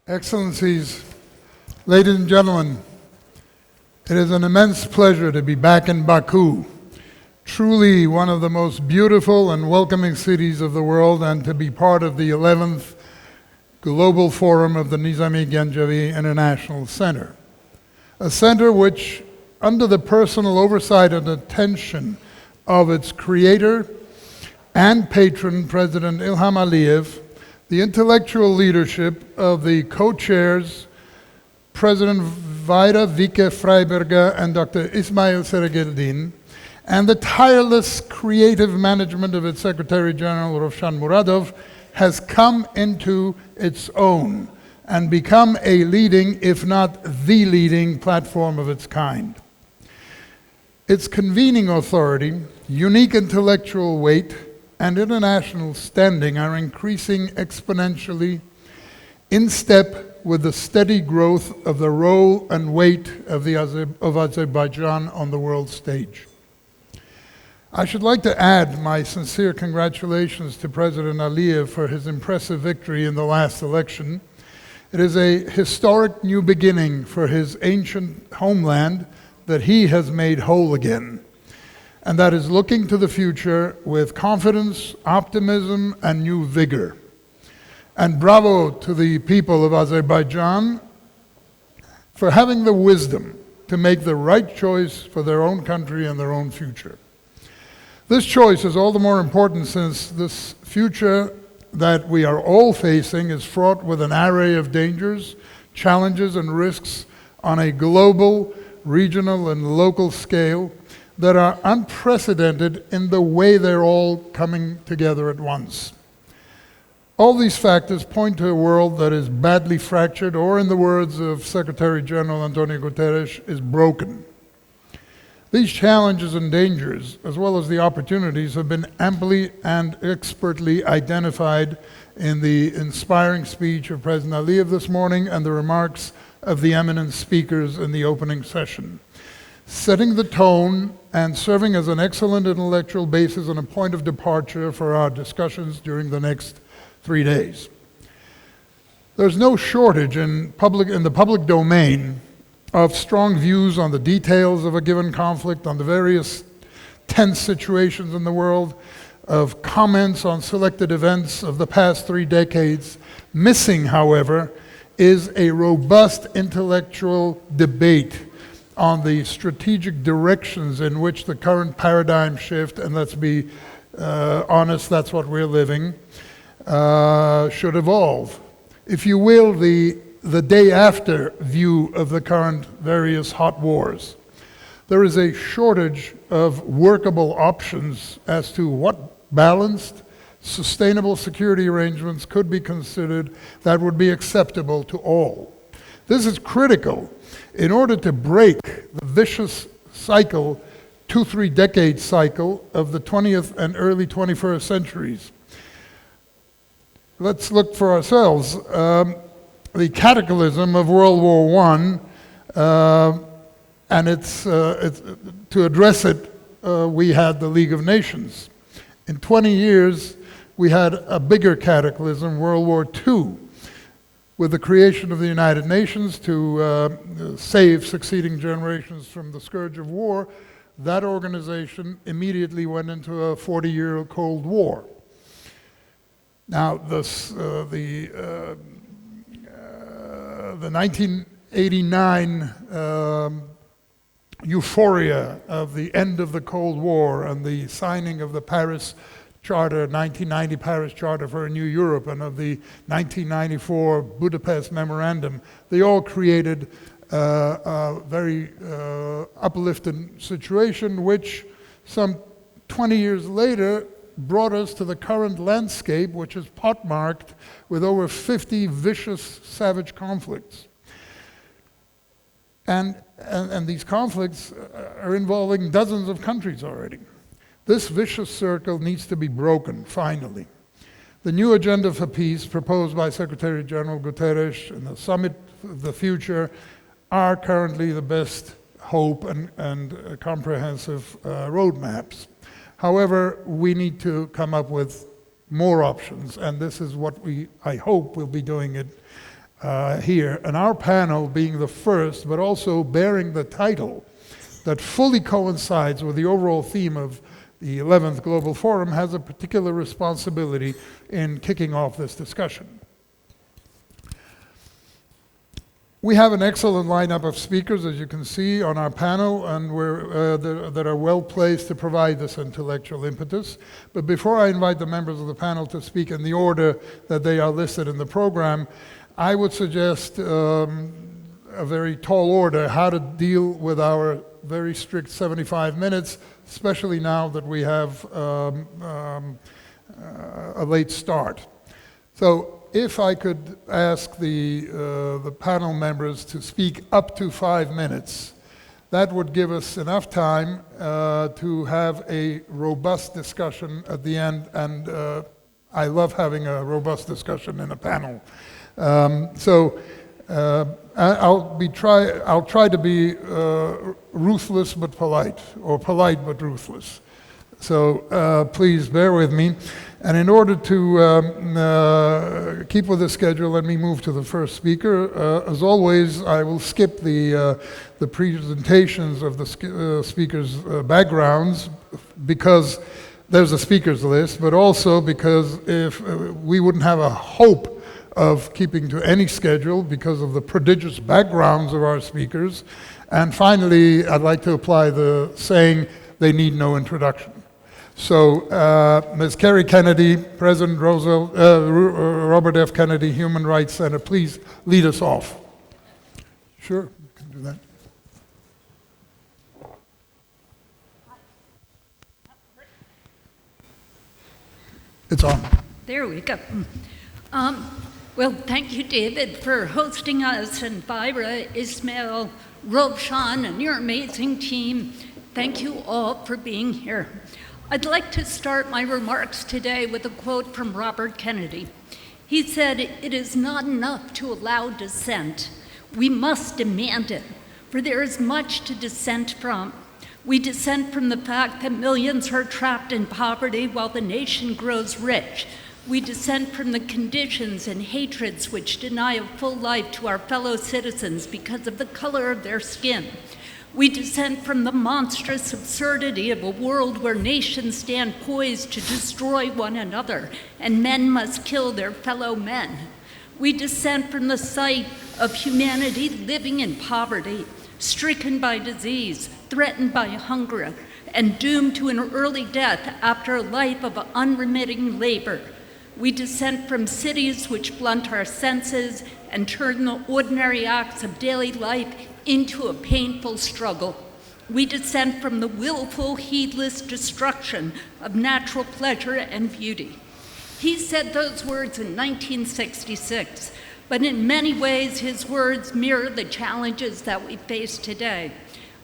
Excellencies, ladies and gentlemen, it is an immense pleasure to be back in Baku, truly one of the most beautiful and welcoming cities of the world, and to be part of the 11th Global Forum of the Nizami Gencevi International Center. A center which, under the personal oversight and attention of its creator and patron, President Ilham Aliyev, the intellectual leadership of the co-chairs, President Vaida Vike Freiberger and Dr. Ismail Seregeldin, and the tireless creative management of its Secretary General, Rovshan Muradov, has come into its own and become a leading, if not the leading, platform of its kind. Its convening authority, unique intellectual weight, and international standing are increasing exponentially in step with the steady growth of the role and weight of Azerbaijan on the world stage. I should like to add my sincere congratulations to President Aliyev for his impressive victory in the last election. It is a historic new beginning for his ancient homeland that he has made whole again, and that is looking to the future with confidence, optimism, and new vigor. And bravo to the people of Azerbaijan for having the wisdom to make the right choice for their own country and their own future. This choice is all the more important since this future that we are all facing is fraught with an array of dangers, challenges, and risks on a global, regional, and local scale that are unprecedented in the way they're all coming together at once. All these factors point to a world that is badly fractured, or in the words of Secretary General Antonio Guterres, is broken. These challenges and dangers, as well as the opportunities, have been amply and expertly identified in the inspiring speech of President Aliyev this morning and the remarks of the eminent speakers in the opening session, setting the tone and serving as an excellent intellectual basis and a point of departure for our discussions during the next 3 days. There's no shortage in the public domain of strong views on the details of a given conflict, on the various tense situations in the world, of comments on selected events of the past 3 decades. Missing, however, is a robust intellectual debate on the strategic directions in which the current paradigm shift, and let's be honest, that's what we're living, should evolve. If you will, the day after view of the current various hot wars. There is a shortage of workable options as to what balanced, sustainable security arrangements could be considered that would be acceptable to all. This is critical in order to break the vicious cycle, 2-3 decade cycle of the 20th and early 21st centuries. Let's look for ourselves. The cataclysm of World War I, and to address it, we had the League of Nations. In 20 years, we had a bigger cataclysm, World War II, with the creation of the United Nations to save succeeding generations from the scourge of war. That organization immediately went into a 40-year Cold War. Now, the 1989 euphoria of the end of the Cold War and the signing of the Paris Charter, 1990 Paris Charter for a New Europe, and of the 1994 Budapest Memorandum, they all created a very uplifting situation, which some 20 years later brought us to the current landscape, which is pockmarked with over 50 vicious, savage conflicts. And these conflicts are involving dozens of countries already. This vicious circle needs to be broken, finally. The new agenda for peace proposed by Secretary General Guterres and the Summit of the Future are currently the best hope and comprehensive roadmaps. However, we need to come up with more options, and this is what I hope we'll be doing it here, and our panel being the first, but also bearing the title that fully coincides with the overall theme of the 11th Global Forum, has a particular responsibility in kicking off this discussion. We have an excellent lineup of speakers, as you can see on our panel, and that are well placed to provide this intellectual impetus. But before I invite the members of the panel to speak in the order that they are listed in the program, I would suggest a very tall order how to deal with our very strict 75 minutes, especially now that we have a late start. So if I could ask the panel members to speak up to 5 minutes, that would give us enough time to have a robust discussion at the end, and I love having a robust discussion in a panel. I'll try to be ruthless but polite, or polite but ruthless. So please bear with me. And in order to keep with the schedule, let me move to the first speaker. As always, I will skip the presentations of the speakers' backgrounds, because there's a speakers list, but also because if we wouldn't have a hope of keeping to any schedule because of the prodigious backgrounds of our speakers. And finally, I'd like to apply the saying, they need no introduction. So, Ms. Kerry Kennedy, President Robert F. Kennedy Human Rights Center, please lead us off. Sure, you can do that. It's on. There we go. Well, thank you, David, for hosting us, and Byra, Ismail, Rovshan, and your amazing team. Thank you all for being here. I'd like to start my remarks today with a quote from Robert Kennedy. He said, "It is not enough to allow dissent. We must demand it, for there is much to dissent from. We dissent from the fact that millions are trapped in poverty while the nation grows rich. We dissent from the conditions and hatreds which deny a full life to our fellow citizens because of the color of their skin. We dissent from the monstrous absurdity of a world where nations stand poised to destroy one another and men must kill their fellow men. We dissent from the sight of humanity living in poverty, stricken by disease, threatened by hunger, and doomed to an early death after a life of unremitting labor. We dissent from cities which blunt our senses and turn the ordinary acts of daily life into a painful struggle. We dissent from the willful, heedless destruction of natural pleasure and beauty." He said those words in 1966, but in many ways his words mirror the challenges that we face today.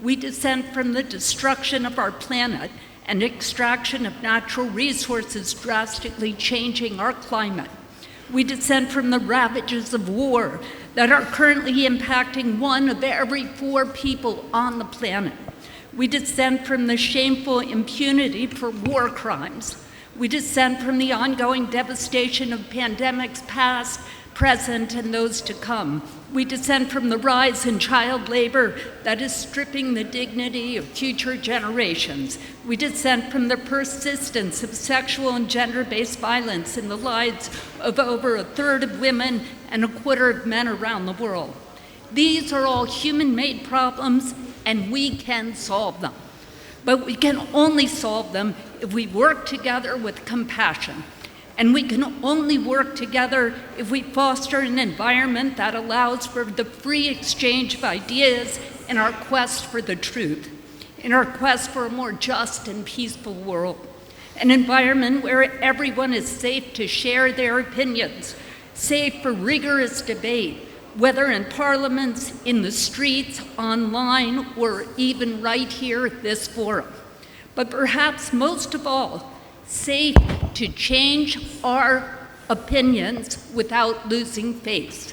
We dissent from the destruction of our planet and extraction of natural resources drastically changing our climate. We dissent from the ravages of war that are currently impacting 1 of every 4 people on the planet. We dissent from the shameful impunity for war crimes. We dissent from the ongoing devastation of pandemics past, present, and those to come. We dissent from the rise in child labor that is stripping the dignity of future generations. We dissent from the persistence of sexual and gender-based violence in the lives of over 1/3 of women and 1/4 of men around the world. These are all human-made problems, and we can solve them. But we can only solve them if we work together with compassion. And we can only work together if we foster an environment that allows for the free exchange of ideas in our quest for the truth, in our quest for a more just and peaceful world, an environment where everyone is safe to share their opinions, safe for rigorous debate, whether in parliaments, in the streets, online, or even right here at this forum. But perhaps most of all, safe to change our opinions without losing face.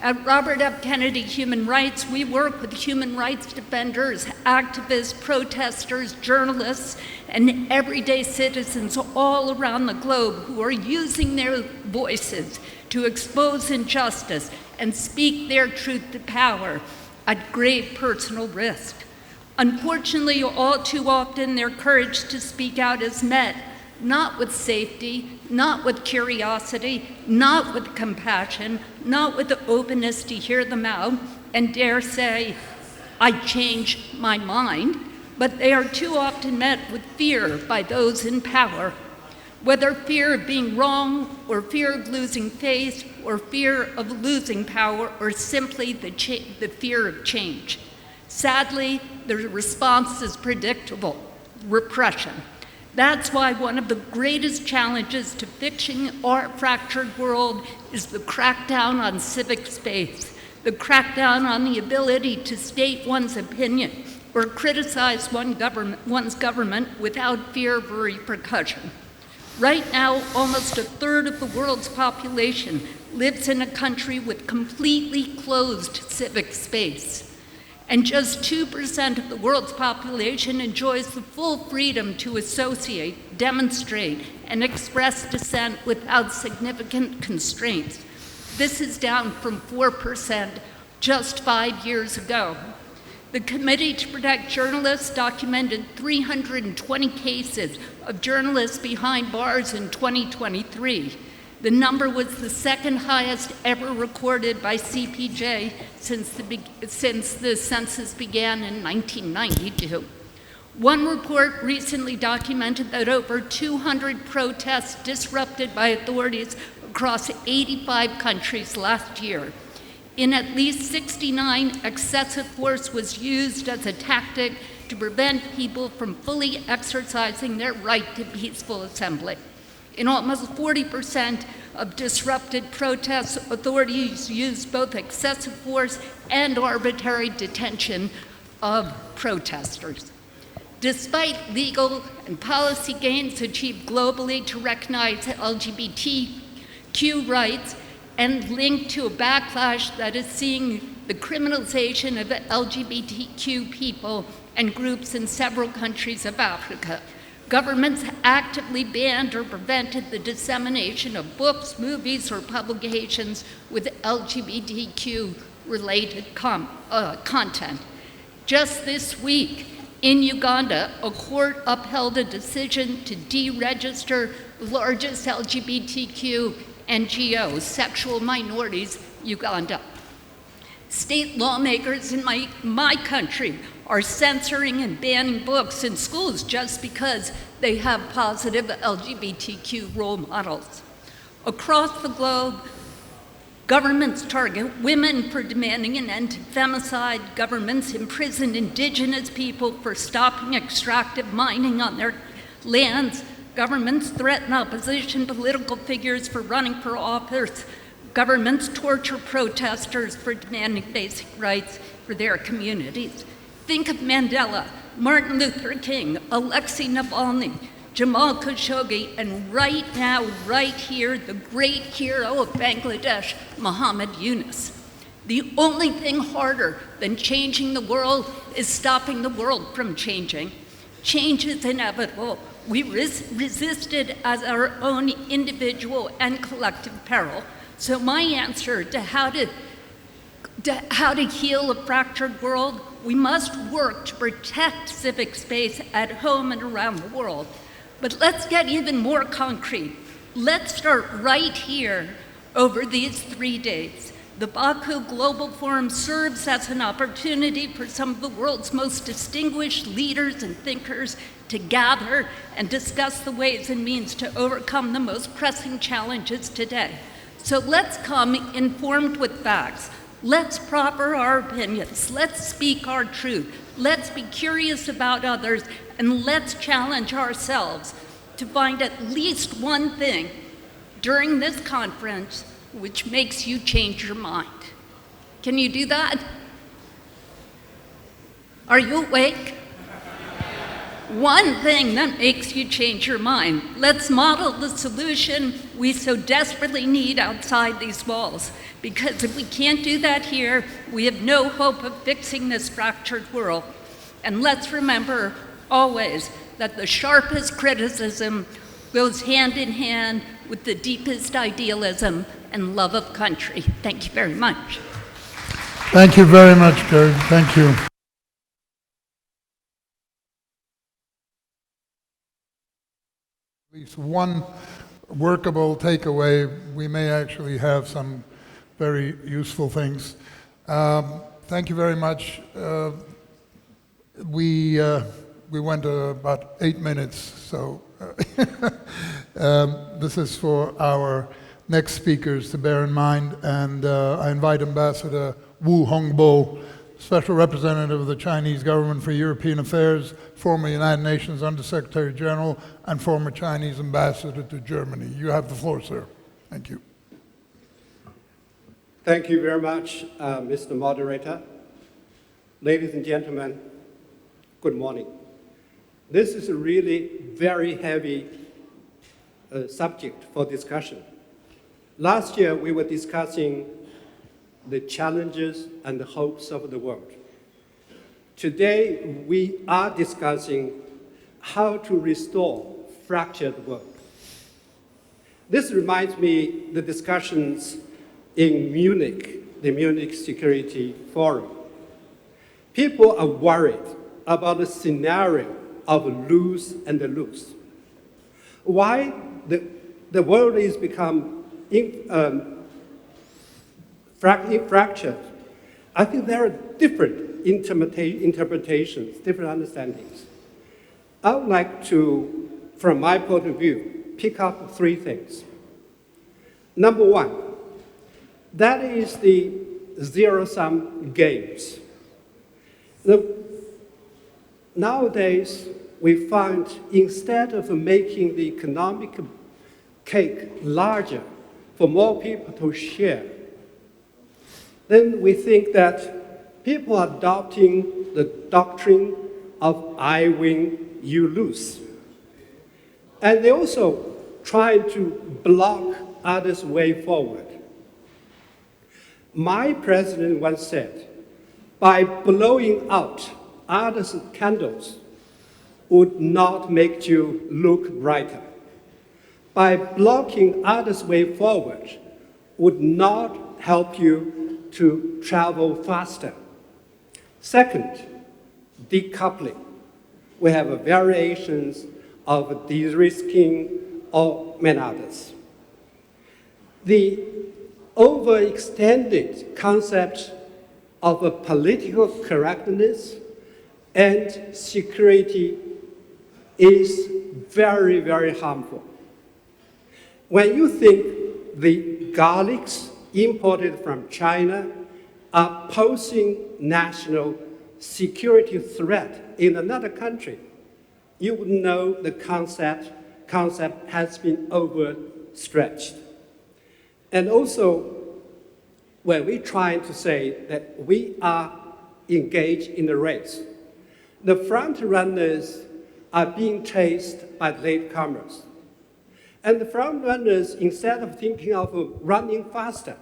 At Robert F. Kennedy Human Rights, we work with human rights defenders, activists, protesters, journalists, and everyday citizens all around the globe who are using their voices to expose injustice and speak their truth to power at great personal risk. Unfortunately, all too often, their courage to speak out is met not with safety, not with curiosity, not with compassion, not with the openness to hear them out and dare say, I changed my mind, but they are too often met with fear by those in power. Whether fear of being wrong, or fear of losing face, or fear of losing power, or simply the fear of change. Sadly, the response is predictable: repression. That's why one of the greatest challenges to fixing our fractured world is the crackdown on civic space, the crackdown on the ability to state one's opinion or criticize one's government without fear of repercussion. Right now, almost a third of the world's population lives in a country with completely closed civic space. And just 2% of the world's population enjoys the full freedom to associate, demonstrate, and express dissent without significant constraints. This is down from 4% just 5 years ago. The Committee to Protect Journalists documented 320 cases of journalists behind bars in 2023. The number was the second highest ever recorded by CPJ since the census began in 1992. One report recently documented that over 200 protests disrupted by authorities across 85 countries last year. In at least 69, excessive force was used as a tactic to prevent people from fully exercising their right to peaceful assembly. In almost 40% of disrupted protests, authorities used both excessive force and arbitrary detention of protesters. Despite legal and policy gains achieved globally to recognize LGBTQ rights and linked to a backlash that is seeing the criminalization of LGBTQ people and groups in several countries of Africa, governments actively banned or prevented the dissemination of books, movies, or publications with LGBTQ-related content. Just this week, in Uganda, a court upheld a decision to deregister the largest LGBTQ NGO, Sexual Minorities Uganda. State lawmakers in my country are censoring and banning books in schools just because they have positive LGBTQ role models. Across the globe, governments target women for demanding an end to femicide. Governments imprison indigenous people for stopping extractive mining on their lands. Governments threaten opposition political figures for running for office. Governments torture protesters for demanding basic rights for their communities. Think of Mandela, Martin Luther King, Alexei Navalny, Jamal Khashoggi, and right now, right here, the great hero of Bangladesh, Muhammad Yunus. The only thing harder than changing the world is stopping the world from changing. Change is inevitable. We resist it as our own individual and collective peril. So my answer to how to heal a fractured world, we must work to protect civic space at home and around the world. But let's get even more concrete. Let's start right here over these 3 days. The Baku Global Forum serves as an opportunity for some of the world's most distinguished leaders and thinkers to gather and discuss the ways and means to overcome the most pressing challenges today. So let's come informed with facts. Let's proffer our opinions. Let's speak our truth. Let's be curious about others, and let's challenge ourselves to find at least one thing during this conference which makes you change your mind. Can you do that? Are you awake? One thing that makes you change your mind. Let's model the solution we so desperately need outside these walls. Because if we can't do that here, we have no hope of fixing this fractured world. And let's remember always that the sharpest criticism goes hand in hand with the deepest idealism and love of country. Thank you very much. Thank you very much, Kerry. Thank you. At least one workable takeaway. We may actually have some very useful things. Thank you very much. We went about 8 minutes, so this is for our next speakers to bear in mind, and I invite Ambassador Wu Hongbo, Special Representative of the Chinese Government for European Affairs, former United Nations Undersecretary General, and former Chinese Ambassador to Germany. You have the floor, sir. Thank you. Thank you very much, Mr. Moderator. Ladies and gentlemen, good morning. This is a really very heavy subject for discussion. Last year, we were discussing the challenges and the hopes of the world. Today, we are discussing how to restore fractured world. This reminds me the discussions in Munich, the Munich Security Forum. People are worried about the scenario of lose and lose. Why the world is become fractured? I think there are different interpretations, different understandings. I would like to, from my point of view, pick up 3 things. Number 1, that is the zero-sum games. Nowadays, we find instead of making the economic cake larger for more people to share, then we think that people are adopting the doctrine of I win, you lose. And they also try to block others' way forward. My president once said, by blowing out others' candles would not make you look brighter. By blocking others' way forward would not help you to travel faster. Second, decoupling. We have variations of de-risking or many others. The overextended concept of a political correctness and security is very, very harmful. When you think the garlics imported from China are posing national security threat in another country, you would know the concept has been overstretched. And also, when we try to say that we are engaged in the race, the front runners are being chased by latecomers. And the front runners, instead of thinking of running faster,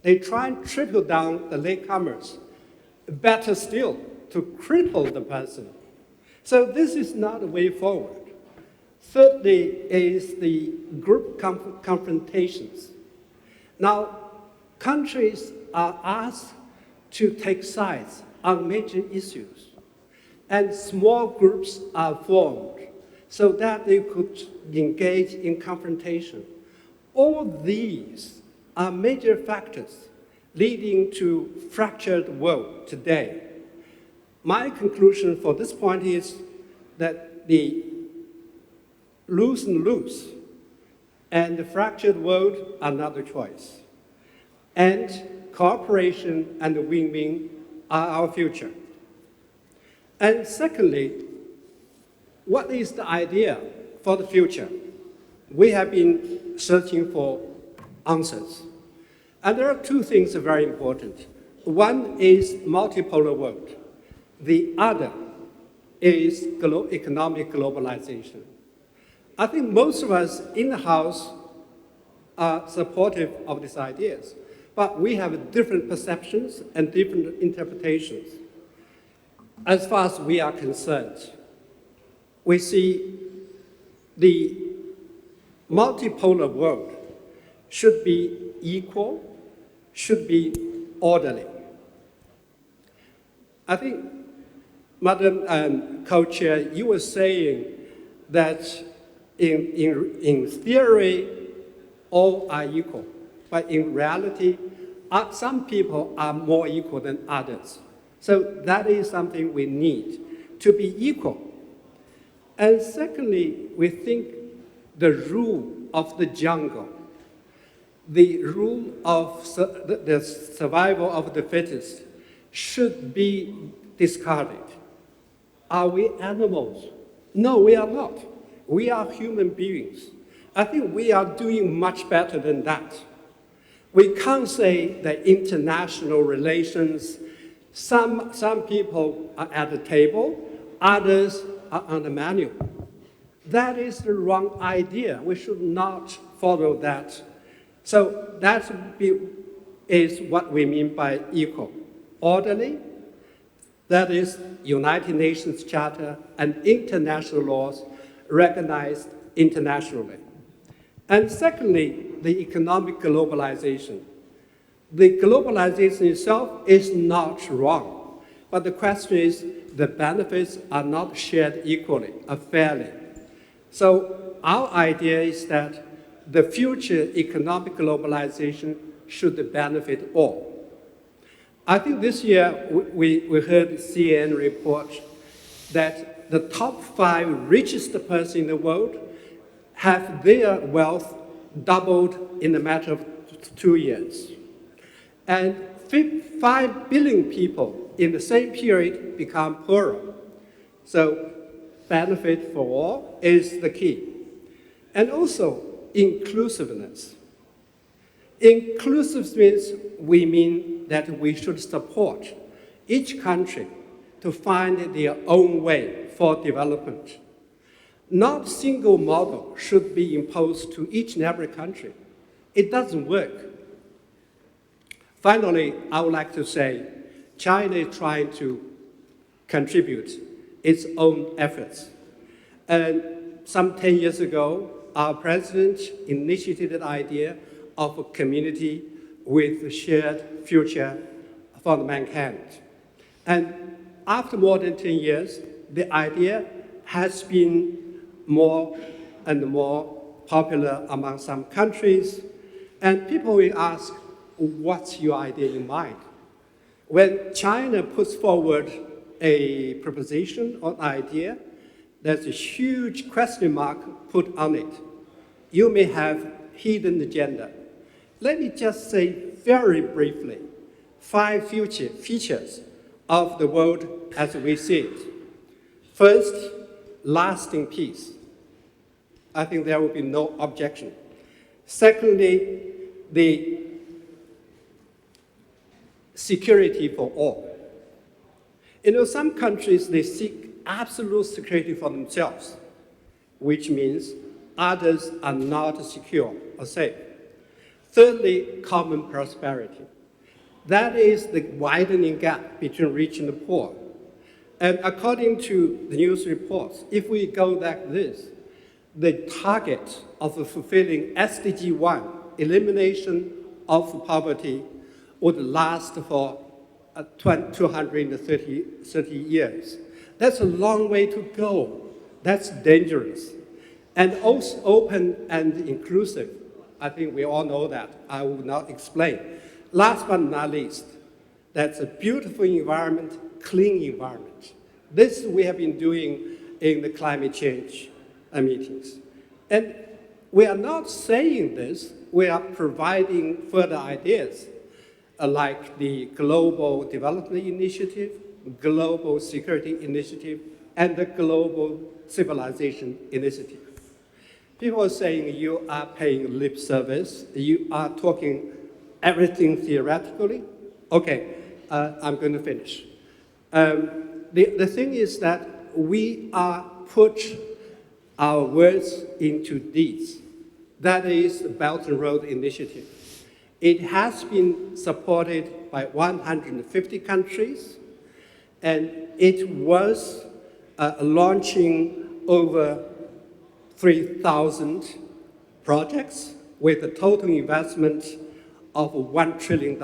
they try and trickle down the latecomers. Better still, to cripple the person. So this is not a way forward. Thirdly is the group confrontations. Now, countries are asked to take sides on major issues, and small groups are formed so that they could engage in confrontation. All these are major factors leading to fractured world today. My conclusion for this point is that the lose and lose and the fractured world are not a choice. And cooperation and win-win are our future. And secondly, what is the idea for the future? We have been searching for answers. And there are 2 things that are very important. One is multipolar world. The other is economic globalization. I think most of us in the House are supportive of these ideas, but we have different perceptions and different interpretations. As far as we are concerned, we see the multipolar world should be equal, should be orderly. I think, Madam Co-Chair, you were saying that in theory, all are equal, but in reality, some people are more equal than others. So that is something we need, to be equal. And secondly, we think the rule of the jungle, the rule of the survival of the fittest should be discarded. Are we animals? No, we are not. We are human beings. I think we are doing much better than that. We can't say that international relations, some people are at the table, others are on the menu. That is the wrong idea. We should not follow that. So that is what we mean by equal. Orderly, that is United Nations Charter and international laws recognized internationally. And secondly, the economic globalization. The globalization itself is not wrong, but the question is the benefits are not shared equally or fairly. So our idea is that the future economic globalization should benefit all. I think this year we heard the CNN report that the top 5 richest persons in the world have their wealth doubled in a matter of 2 years. And 5 billion people in the same period become poorer. So benefit for all is the key. And also inclusiveness. Inclusiveness, we mean that we should support each country to find their own way for development. Not single model should be imposed to each and every country. It doesn't work. Finally, I would like to say China is trying to contribute its own efforts. And some 10 years ago, our president initiated the idea of a community with a shared future for mankind. And after more than 10 years, the idea has been more and more popular among some countries. And people will ask, what's your idea in mind? When China puts forward a proposition or idea, there's a huge question mark put on it. You may have hidden agenda. Let me just say very briefly 5 future features of the world as we see it. First, lasting peace. I think there will be no objection. Secondly, the security for all. You know, some countries, they seek absolute security for themselves, which means others are not secure or safe. Thirdly, common prosperity. That is the widening gap between rich and poor. And according to the news reports, if we go like this, the target of fulfilling SDG 1, elimination of poverty, would last for 230 years. That's a long way to go. That's dangerous. And also open and inclusive. I think we all know that. I will not explain. Last but not least, that's a beautiful environment, clean environment. This we have been doing in the climate change meetings. And we are not saying this, we are providing further ideas like the Global Development Initiative, Global Security Initiative, and the Global Civilization Initiative. People are saying you are paying lip service, you are talking everything theoretically. Okay, I'm going to finish. The thing is that we are put our words into deeds. That is the Belt and Road Initiative. It has been supported by 150 countries, and it was launching over 3,000 projects with a total investment of $1 trillion.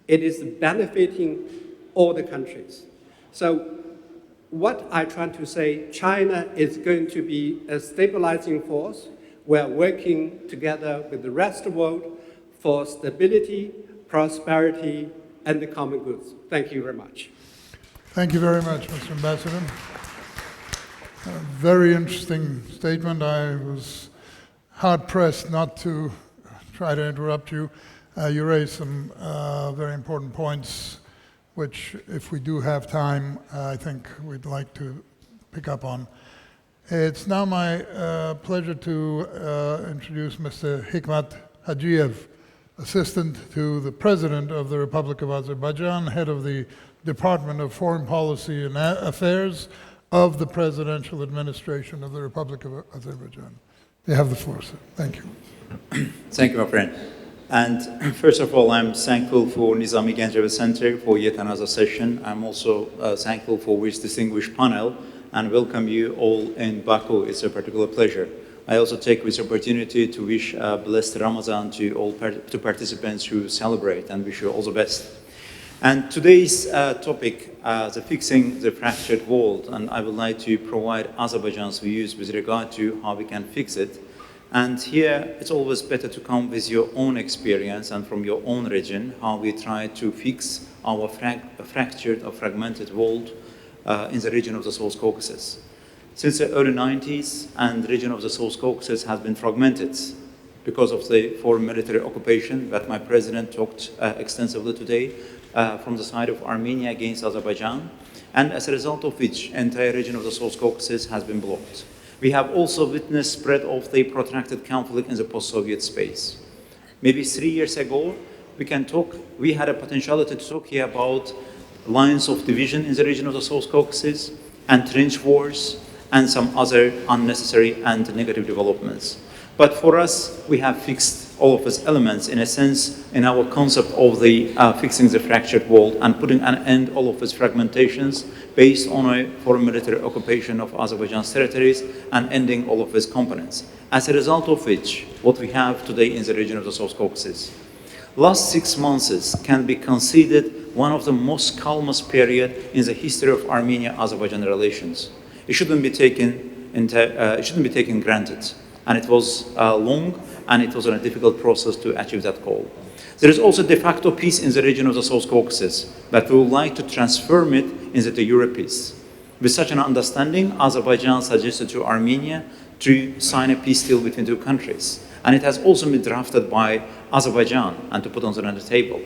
It is benefiting all the countries. So what I'm trying to say, China is going to be a stabilizing force. We're working together with the rest of the world for stability, prosperity, and the common goods. Thank you very much. Thank you very much, Mr. Ambassador. A very interesting statement. I was hard-pressed not to try to interrupt you. You raised some very important points, which, if we do have time, I think we'd like to pick up on. It's now my pleasure to introduce Mr. Hikmat Hajiyev, Assistant to the President of the Republic of Azerbaijan, Head of the Department of Foreign Policy and Affairs of the Presidential Administration of the Republic of Azerbaijan. You have the floor, sir. Thank you. Thank you, my friend. And first of all, I'm thankful for Nizami Gencevi Center for yet another session. I'm also thankful for this distinguished panel and welcome you all in Baku. It's a particular pleasure. I also take this opportunity to wish a blessed Ramadan to all participants who celebrate and wish you all the best. And today's topic, the fixing the fractured world, and I would like to provide Azerbaijan's views with regard to how we can fix it. And here, it's always better to come with your own experience and from your own region, how we try to fix our fractured or fragmented world in the region of the South Caucasus. Since the early 90s, and the region of the South Caucasus has been fragmented because of the foreign military occupation that my president talked extensively today from the side of Armenia against Azerbaijan, and as a result of which, entire region of the South Caucasus has been blocked. We have also witnessed spread of the protracted conflict in the post-Soviet space. Maybe 3 years ago, we had a potentiality to talk here about lines of division in the region of the South Caucasus, and trench wars, and some other unnecessary and negative developments. But for us, we have fixed all of these elements, in a sense, in our concept of the fixing the fractured world and putting an end to all of these fragmentations based on a foreign military occupation of Azerbaijan's territories and ending all of these components. As a result of which, what we have today in the region of the South Caucasus. Last 6 months can be considered one of the most calmest period in the history of Armenia-Azerbaijan relations. It shouldn't be taken granted. And it was long, and it was a difficult process to achieve that goal. There is also de facto peace in the region of the South Caucasus, but we would like to transform it into the Euro peace. With such an understanding, Azerbaijan suggested to Armenia to sign a peace deal between two countries. And it has also been drafted by Azerbaijan and to put on the table.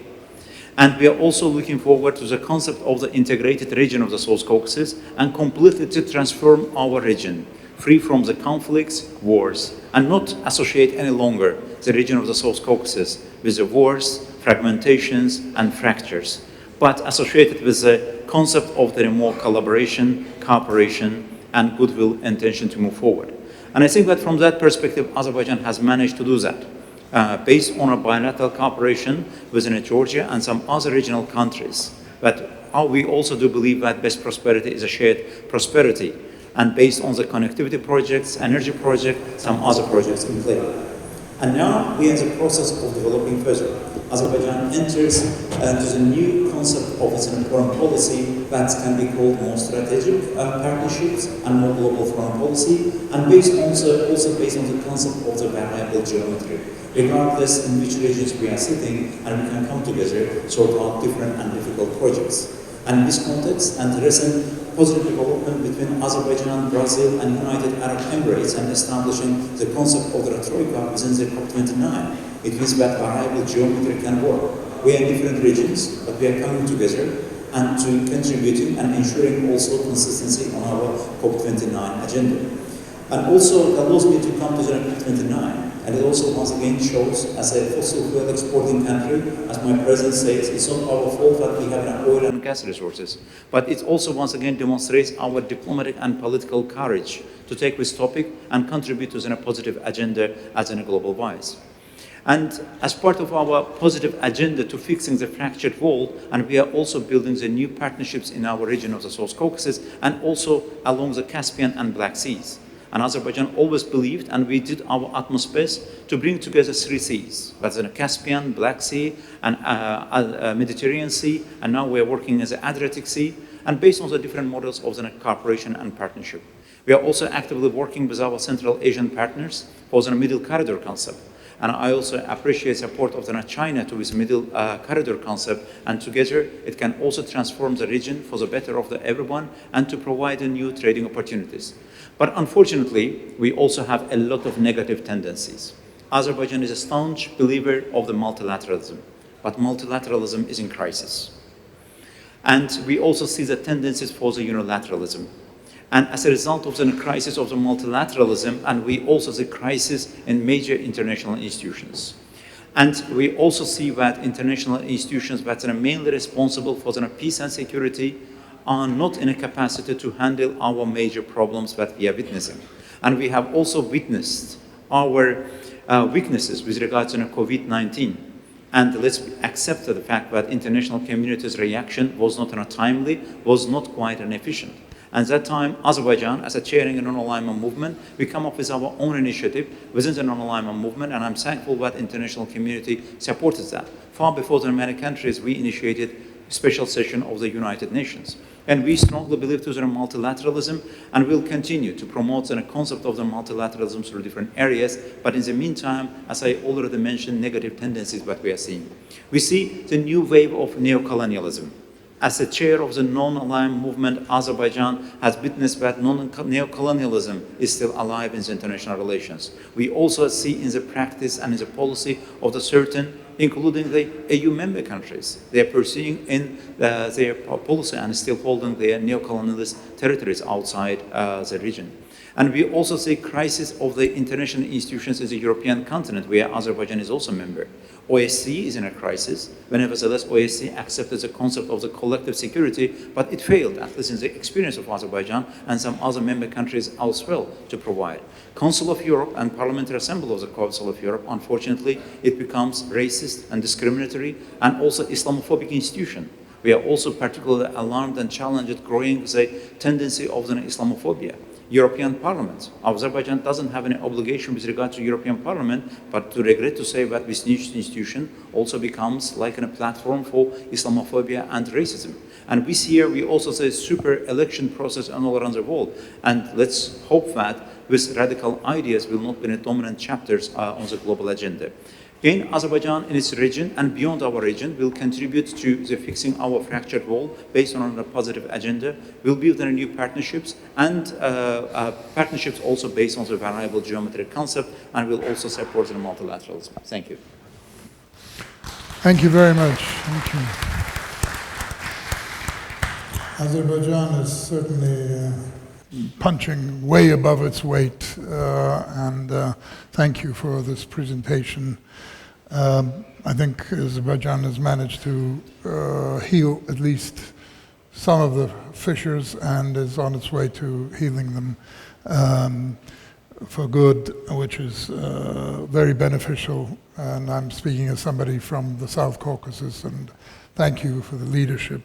And we are also looking forward to the concept of the integrated region of the South Caucasus and completely to transform our region, free from the conflicts, wars, and not associate any longer the region of the South Caucasus with the wars, fragmentations, and fractures, but associated with the concept of the more collaboration, cooperation, and goodwill intention to move forward. And I think that from that perspective, Azerbaijan has managed to do that. Based on a bilateral cooperation within Georgia and some other regional countries. But we also do believe that best prosperity is a shared prosperity, and based on the connectivity projects, energy project, some other projects in play. And now we are in the process of developing further. Azerbaijan enters into the new concept of its foreign policy that can be called more strategic partnerships and more global foreign policy, and also based on the concept of the variable geometry. Regardless in which regions we are sitting, and we can come together, sort out different and difficult projects. And in this context, and the recent positive development between Azerbaijan, Brazil, and United Arab Emirates, and establishing the concept of the Troika within the COP29, it means that variable geometry can work. We are in different regions, but we are coming together and to contributing and ensuring also consistency on our COP29 agenda. And also allows me to come to the COP29. And it also once again shows, as a fossil fuel exporting country, as my president says, it's not our fault that we have oil and gas resources. But it also once again demonstrates our diplomatic and political courage to take this topic and contribute to a positive agenda as in a global wise. And as part of our positive agenda to fixing the fractured world, and we are also building the new partnerships in our region of the South Caucasus and also along the Caspian and Black Seas. And Azerbaijan always believed, and we did our utmost best to bring together three seas, that's the Caspian, Black Sea, and Mediterranean Sea, and now we're working as the Adriatic Sea, and based on the different models of the cooperation and partnership. We are also actively working with our Central Asian partners for the Middle Corridor concept. And I also appreciate support of the China to this Middle Corridor concept, and together it can also transform the region for the better of everyone and to provide new trading opportunities. But unfortunately, we also have a lot of negative tendencies. Azerbaijan is a staunch believer of the multilateralism, but multilateralism is in crisis. And we also see the tendencies for the unilateralism. And as a result of the crisis of the multilateralism, and we also see crisis in major international institutions. And we also see that international institutions that are mainly responsible for the peace and security are not in a capacity to handle our major problems that we are witnessing. And we have also witnessed our weaknesses with regards to COVID-19. And let's accept the fact that international community's reaction was not timely, was not quite efficient. And at that time, Azerbaijan, as a chairing a non-alignment movement, we come up with our own initiative within the non-alignment movement, and I'm thankful that the international community supported that. Far before the many countries, we initiated a special session of the United Nations. And we strongly believe to the multilateralism, and will continue to promote the concept of the multilateralism through different areas. But in the meantime, as I already mentioned, negative tendencies that we are seeing. We see the new wave of neocolonialism. As the chair of the non-aligned movement, Azerbaijan has witnessed that neocolonialism is still alive in the international relations. We also see in the practice and in the policy of the certain, including the EU member countries, they are pursuing in their policy and still holding their neocolonialist territories outside the region. And we also see crisis of the international institutions in the European continent, where Azerbaijan is also a member. OSCE is in a crisis, but nevertheless OSCE accepted the concept of the collective security, but it failed, at least in the experience of Azerbaijan and some other member countries as well, to provide. Council of Europe and Parliamentary Assembly of the Council of Europe, unfortunately, it becomes racist and discriminatory and also Islamophobic institution. We are also particularly alarmed and challenged growing the tendency of the Islamophobia. European Parliament. Azerbaijan doesn't have any obligation with regard to European Parliament, but to regret to say that this new institution also becomes like a platform for Islamophobia and racism. And this year we also see a super election process all around the world. And let's hope that these radical ideas will not be the dominant chapters on the global agenda. Again, Azerbaijan in its region and beyond our region will contribute to the fixing our fractured wall based on a positive agenda. We'll build new partnerships and partnerships also based on the variable geometry concept, and will also support the multilateralism. Thank you. Thank you very much. Thank you. Azerbaijan is certainly punching way above its weight, and thank you for this presentation. I think Azerbaijan has managed to heal at least some of the fissures and is on its way to healing them for good, which is very beneficial. And I'm speaking as somebody from the South Caucasus, and thank you for the leadership.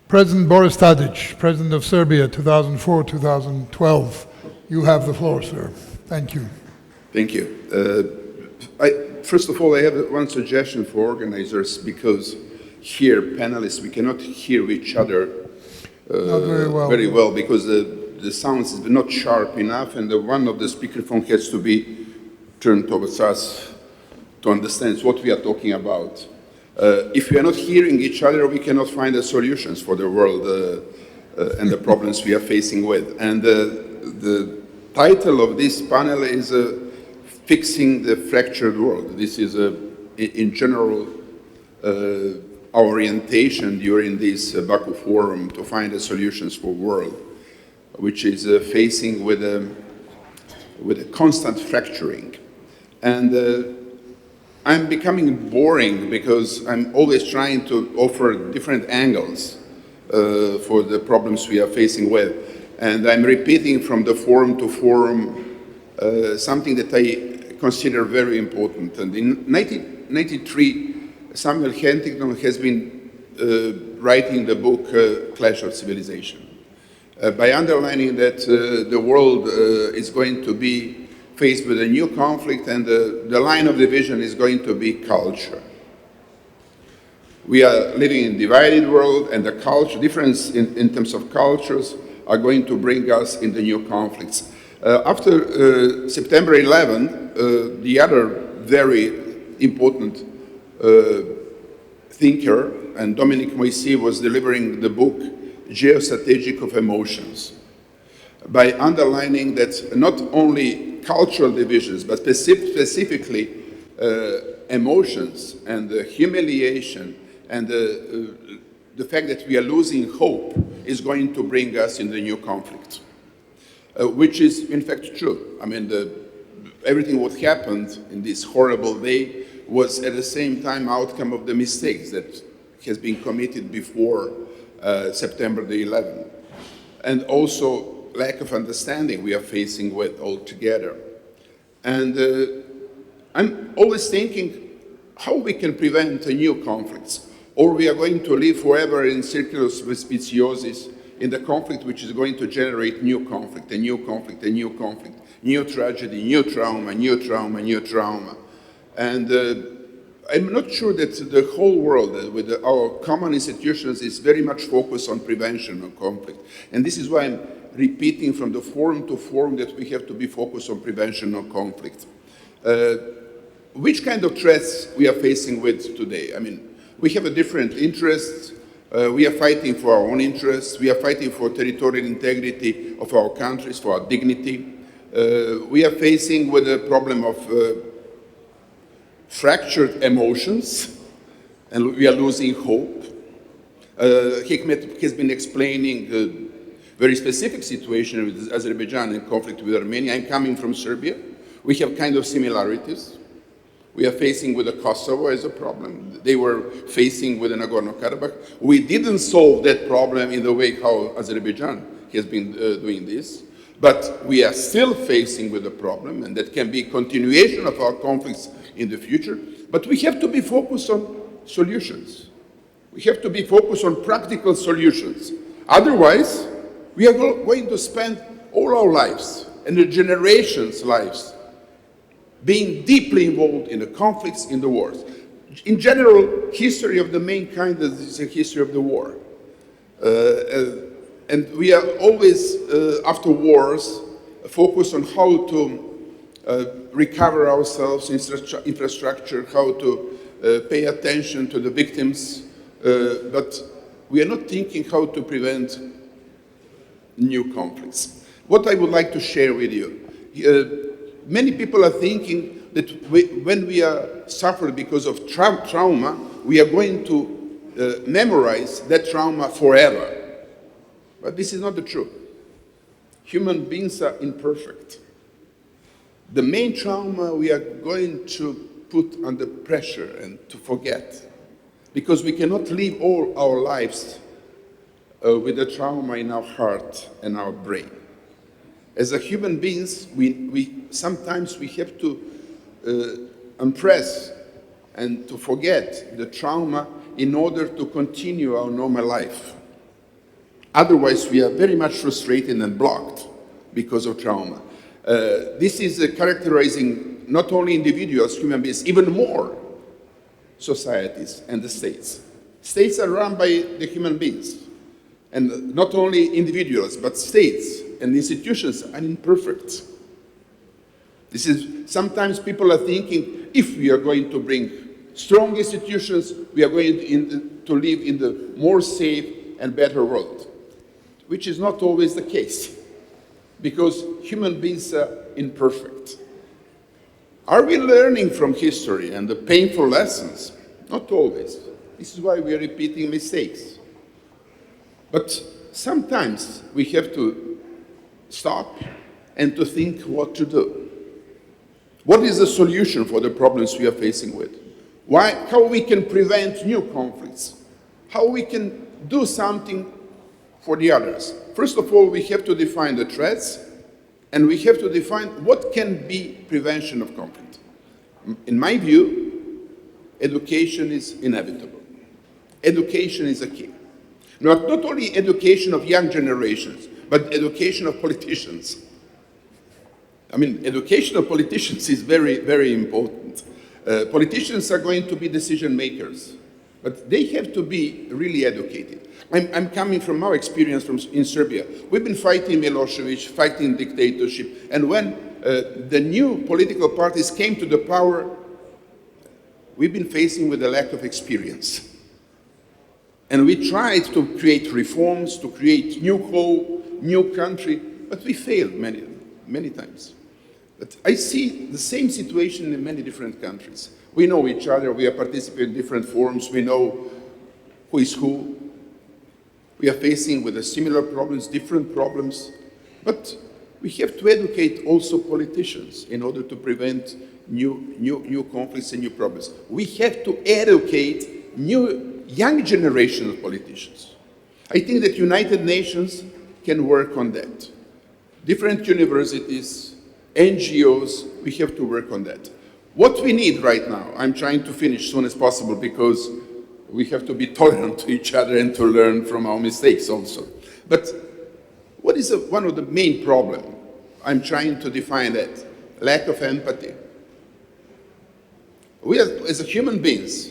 President Boris Tadic, President of Serbia, 2004-2012. You have the floor, sir. Thank you. Thank you. First of all, I have one suggestion for organizers, because here, panelists, we cannot hear each other very well because the sound is not sharp enough, and one of the speakerphone has to be turned towards us to understand what we are talking about. If we are not hearing each other, we cannot find the solutions for the world and the problems we are facing with. And the title of this panel is Fixing the Fractured World. This is, in general, our orientation during this Baku forum to find the solutions for the world, which is facing with a constant fracturing. And I'm becoming boring because I'm always trying to offer different angles for the problems we are facing with. And I'm repeating from the forum to forum something that I consider very important. And in 1993, Samuel Huntington has been writing the book Clash of Civilization. by underlining that the world is going to be faced with a new conflict, and the line of division is going to be culture. We are living in a divided world, and the culture difference in terms of cultures are going to bring us in the new conflicts. After September 11, the other very important thinker, and Dominic Moissy, was delivering the book Geostrategic of Emotions, by underlining that not only cultural divisions, but specifically emotions and humiliation and the fact that we are losing hope is going to bring us in the new conflict, which is in fact true. I mean, everything what happened in this horrible day was at the same time outcome of the mistakes that has been committed before September the 11th, and also lack of understanding we are facing with altogether. And I'm always thinking how we can prevent new conflicts, or we are going to live forever in circulus viciosius in the conflict which is going to generate new conflict, a new conflict, a new conflict, new tragedy, new trauma, new trauma, new trauma. And I'm not sure that the whole world, with our common institutions, is very much focused on prevention of conflict. And this is why I'm repeating from the forum to forum that we have to be focused on prevention of conflict. Which kind of threats we are facing with today? I mean, we have a different interests. We are fighting for our own interests. We are fighting for territorial integrity of our countries, for our dignity. We are facing with the problem of fractured emotions, and we are losing hope. Hikmat has been explaining a very specific situation with Azerbaijan and conflict with Armenia. I'm coming from Serbia. We have kind of similarities. We are facing with the Kosovo as a problem. They were facing with the Nagorno-Karabakh. We didn't solve that problem in the way how Azerbaijan has been doing this, but we are still facing with the problem, and that can be continuation of our conflicts in the future. But we have to be focused on solutions. We have to be focused on practical solutions. Otherwise, we are going to spend all our lives and the generations' lives being deeply involved in the conflicts, in the wars. In general, history of the mankind is a history of the war. And we are always, after wars, focused on how to recover ourselves, infrastructure, how to pay attention to the victims, but we are not thinking how to prevent new conflicts. What I would like to share with you, many people are thinking that when we are suffering because of trauma, we are going to memorize that trauma forever. But this is not the truth. Human beings are imperfect. The main trauma we are going to put under pressure and to forget, because we cannot live all our lives with the trauma in our heart and our brain. As a human beings, sometimes we have to impress and to forget the trauma in order to continue our normal life. Otherwise, we are very much frustrated and blocked because of trauma. This is characterizing not only individuals, human beings, even more societies and the states. States are run by the human beings, and not only individuals, but states and institutions are imperfect. This is, sometimes people are thinking, if we are going to bring strong institutions, we are going to live in the more safe and better world, which is not always the case, because human beings are imperfect. Are we learning from history and the painful lessons? Not always. This is why we are repeating mistakes. But sometimes we have to stop and to think what to do. What is the solution for the problems we are facing with? How we can prevent new conflicts? How we can do something for the others? First of all, we have to define the threats, and we have to define what can be prevention of conflict. In my view, education is inevitable. Education is a key. Not only education of young generations, but education of politicians. I mean, education of politicians is very, very important. Politicians are going to be decision makers, but they have to be really educated. I'm coming from our experience in Serbia. We've been fighting Milosevic, fighting dictatorship, and when the new political parties came to the power, we've been facing with a lack of experience. And we tried to create reforms, to create new hope, new country, but we failed many, many times. But I see the same situation in many different countries. We know each other, we are participating in different forums, we know who is who. We are facing with similar problems, different problems, but we have to educate also politicians in order to prevent new conflicts and new problems. We have to educate young generation of politicians. I think that United Nations can work on that. Different universities, NGOs, we have to work on that. What we need right now, I'm trying to finish as soon as possible because we have to be tolerant to each other and to learn from our mistakes also. But what is one of the main problems? I'm trying to define that. Lack of empathy. We as human beings,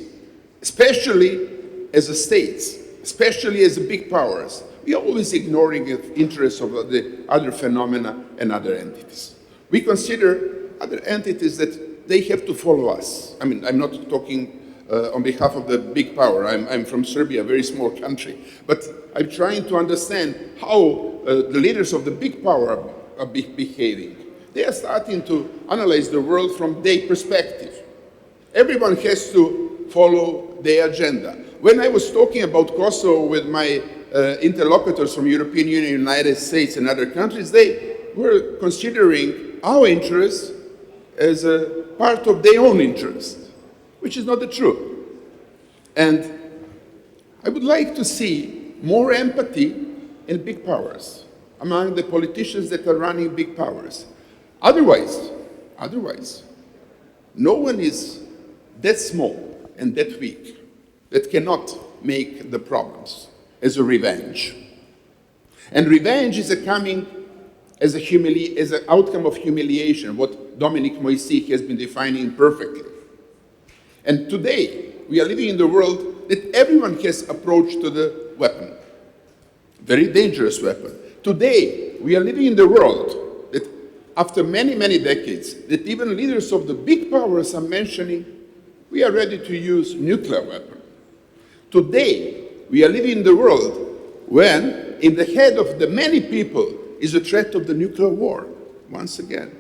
especially as a states, especially as big powers, we are always ignoring the interests of the other phenomena and other entities. We consider other entities that they have to follow us. I mean, I'm not talking on behalf of the big power. I'm from Serbia, a very small country. But I'm trying to understand how the leaders of the big power are behaving. They are starting to analyze the world from their perspective. Everyone has to follow their agenda. When I was talking about Kosovo with my interlocutors from European Union, United States, and other countries, they were considering our interests as a part of their own interest, which is not the truth. And I would like to see more empathy in big powers, among the politicians that are running big powers. Otherwise, no one is that small and that weak that cannot make the problems as a revenge. And revenge is coming as an outcome of humiliation, what Dominic Moisy has been defining perfectly. And today, we are living in the world that everyone has approached to the weapon, very dangerous weapon. Today, we are living in the world that after many, many decades, that even leaders of the big powers are mentioning, we are ready to use nuclear weapon. Today, we are living in the world when in the head of the many people is a threat of the nuclear war, once again.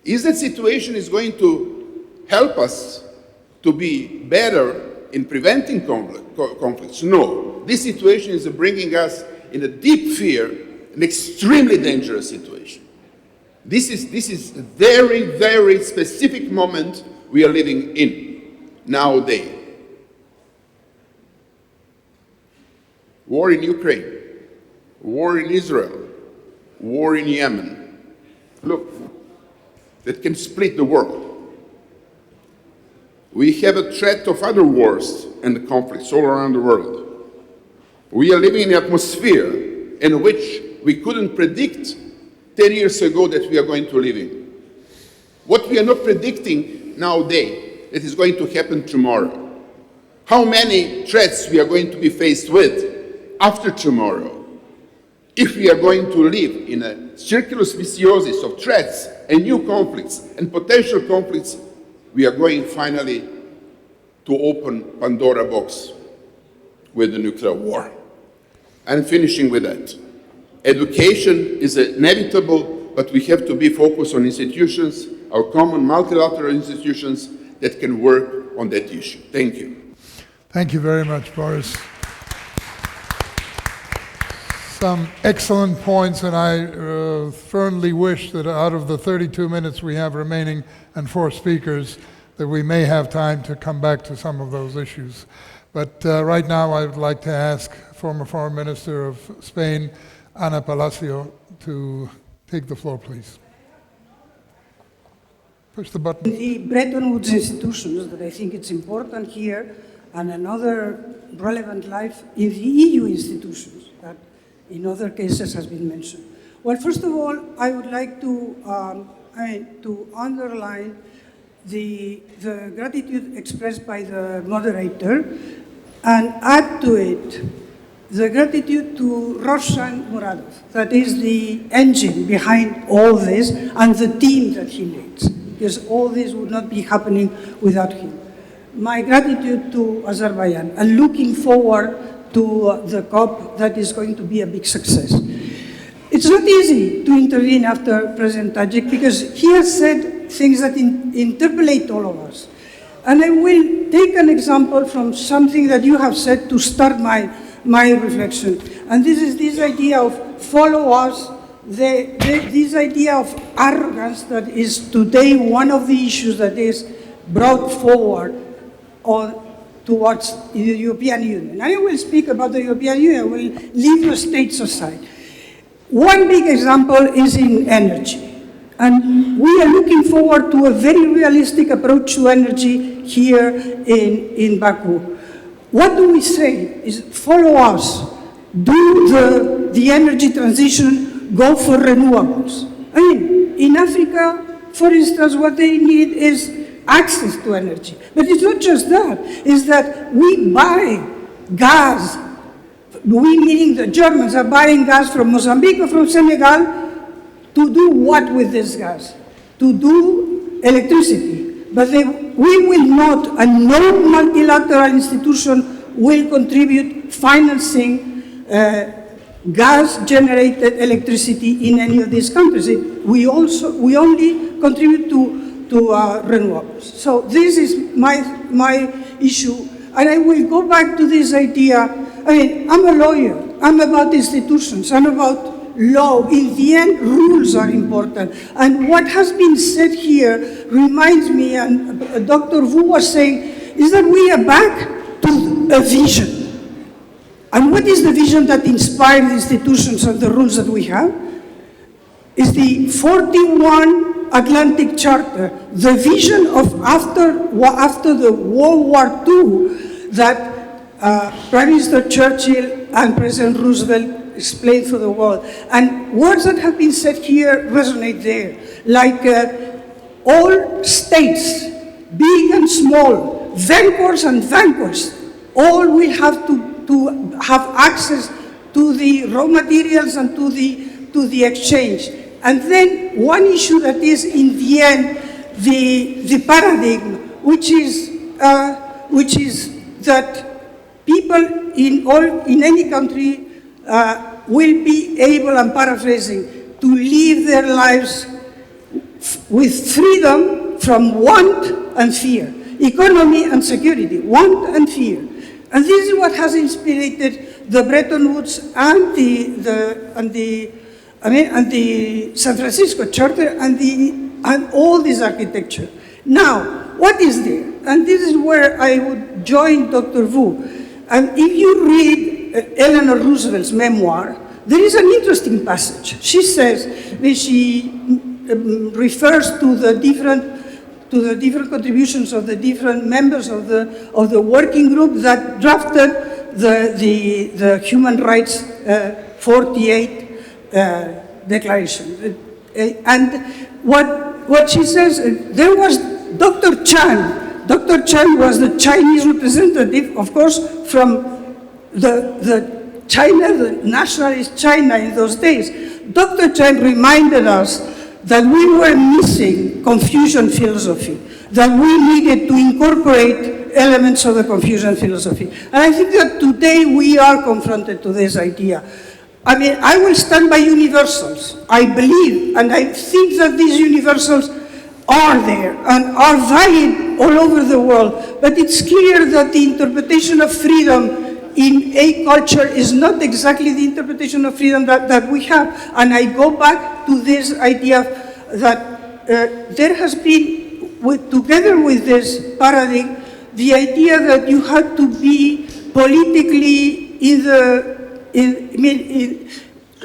Is that situation is going to help us to be better in preventing conflicts? No. This situation is bringing us in a deep fear, an extremely dangerous situation. This is a very, very specific moment we are living in nowadays. War in Ukraine, war in Israel, war in Yemen. Look, that can split the world. We have a threat of other wars and conflicts all around the world. We are living in an atmosphere in which we couldn't predict 10 years ago that we are going to live in. What we are not predicting nowadays, that is going to happen tomorrow. How many threats we are going to be faced with after tomorrow. If we are going to live in a circulus viciosus of threats and new conflicts and potential conflicts, we are going finally to open Pandora box with the nuclear war. I'm finishing with that. Education is inevitable, but we have to be focused on institutions, our common multilateral institutions that can work on that issue. Thank you. Thank you very much, Boris. Some excellent points, and I firmly wish that out of the 32 minutes we have remaining and 4 speakers, that we may have time to come back to some of those issues. But right now I would like to ask former Foreign Minister of Spain, Ana Palacio, to take the floor, please. Push the button. The Bretton Woods institutions, that I think it's important here, and another relevant life in the EU institutions, that in other cases has been mentioned. Well, first of all, I would like to underline the gratitude expressed by the moderator and add to it the gratitude to Roshan Muradov, that is the engine behind all this, and the team that he leads, because all this would not be happening without him. My gratitude to Azerbaijan, and looking forward to the COP that is going to be a big success. It's not easy to intervene after President Tadic because he has said things that interpolate all of us. And I will take an example from something that you have said to start my reflection. And this is this idea of follow us, this idea of arrogance that is today one of the issues that is brought forward towards the European Union. And I will speak about the European Union, I will leave the states aside. One big example is in energy. And we are looking forward to a very realistic approach to energy here in Baku. What do we say is follow us, do the energy transition, go for renewables. I mean, in Africa, for instance, what they need is access to energy. But it's not just that, it's that we buy gas. We, meaning the Germans, are buying gas from Mozambique or from Senegal to do what with this gas? To do electricity. But we will not, and no multilateral institution will contribute financing gas-generated electricity in any of these countries. We only contribute to renewables. So this is my issue, and I will go back to this idea. I mean, I'm a lawyer. I'm about institutions. I'm about law. In the end, rules are important. And what has been said here reminds me, and Dr. Wu was saying, is that we are back to a vision. And what is the vision that inspired the institutions and the rules that we have? Is the 41 Atlantic Charter, the vision of after the World War II that Prime Minister Churchill and President Roosevelt explained for the world. And words that have been said here resonate there, like all states, big and small, vanquished and vanquished, all will have to have access to the raw materials and to the exchange. And then one issue that is in the end the paradigm, which is that people in any country will be able, I'm paraphrasing, to live their lives with freedom from want and fear, economy and security, want and fear. And this is what has inspired the Bretton Woods and the San Francisco Charter and all this architecture. Now, what is there? And this is where I would join Dr. Wu. And if you read Eleanor Roosevelt's memoir, there is an interesting passage. She says, when she refers to the different contributions of the different members of the working group that drafted the Human Rights 48 Declaration. And what she says, there was Dr. Chan. Dr. Chan was the Chinese representative, of course, from the nationalist China in those days. Dr. Chan reminded us that we were missing Confucian philosophy, that we needed to incorporate elements of the Confucian philosophy. And I think that today we are confronted to this idea. I mean, I will stand by universals. I believe, and I think that these universals are there and are valid all over the world. But it's clear that the interpretation of freedom in a culture is not exactly the interpretation of freedom that we have. And I go back to this idea that there has been, together with this paradigm, the idea that you had to be politically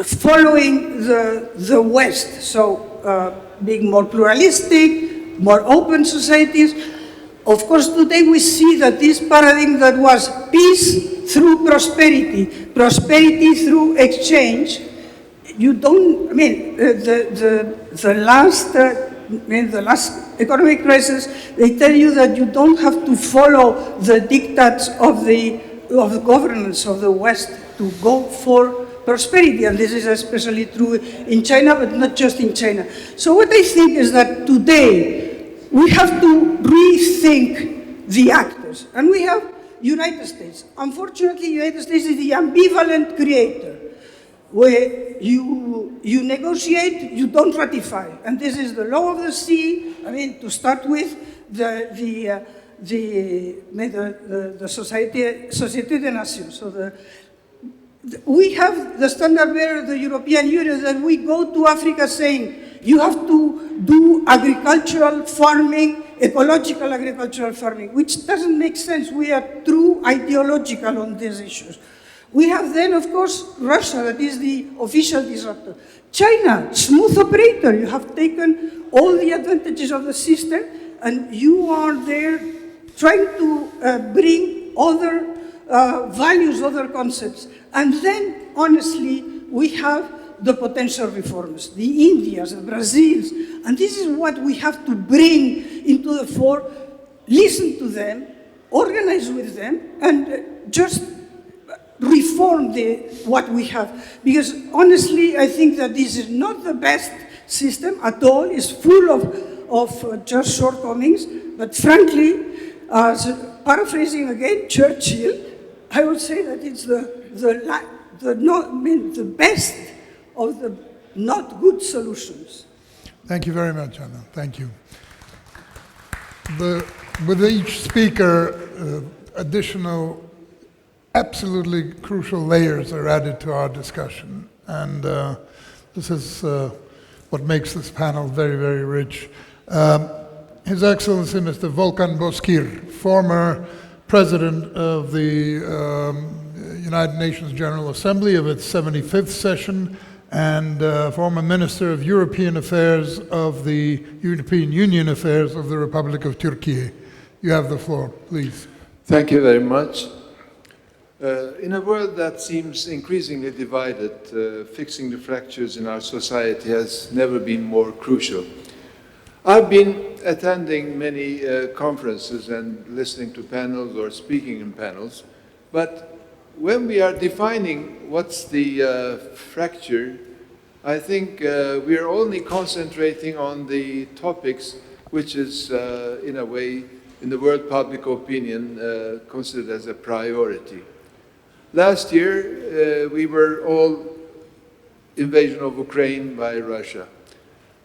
following the West, so being more pluralistic, more open societies. Of course, today we see that this paradigm that was peace through prosperity, prosperity through exchange, you don't, I mean, the last economic crisis, they tell you that you don't have to follow the diktats of the governance of the West to go for prosperity, and this is especially true in China, but not just in China. So what I think is that today, we have to rethink the actors. And we have United States. Unfortunately, United States is the ambivalent creator, where you negotiate, you don't ratify. And this is the law of the sea. I mean, to start with, the Société des Nations. So we have the standard bearer of the European Union that we go to Africa saying, you have to do agricultural farming, ecological agricultural farming, which doesn't make sense. We are too ideological on these issues. We have then, of course, Russia, that is the official disruptor. China, smooth operator. You have taken all the advantages of the system, and you are there trying to bring other values, other concepts. And then, honestly, we have the potential reformers, the Indias, the Brazils, and this is what we have to bring into the fore, listen to them, organize with them, and just reform what we have. Because honestly, I think that this is not the best system at all. It's full of just shortcomings, but frankly, paraphrasing again Churchill, I would say that it's the best of the not good solutions. Thank you very much, Anna. Thank you. With each speaker, additional, absolutely crucial layers are added to our discussion. And this is what makes this panel very, very rich. His Excellency, Mr. Volkan Bozkır, former President of the United Nations General Assembly of its 75th session, and former Minister of European Affairs of the European Union Affairs of the Republic of Turkey. You have the floor, please. Thank you very much. In a world that seems increasingly divided, fixing the fractures in our society has never been more crucial. I've been attending many conferences and listening to panels or speaking in panels, but when we are defining what's the fracture, I think we are only concentrating on the topics which is, in a way, in the world public opinion, considered as a priority. Last year, we were all invasion of Ukraine by Russia.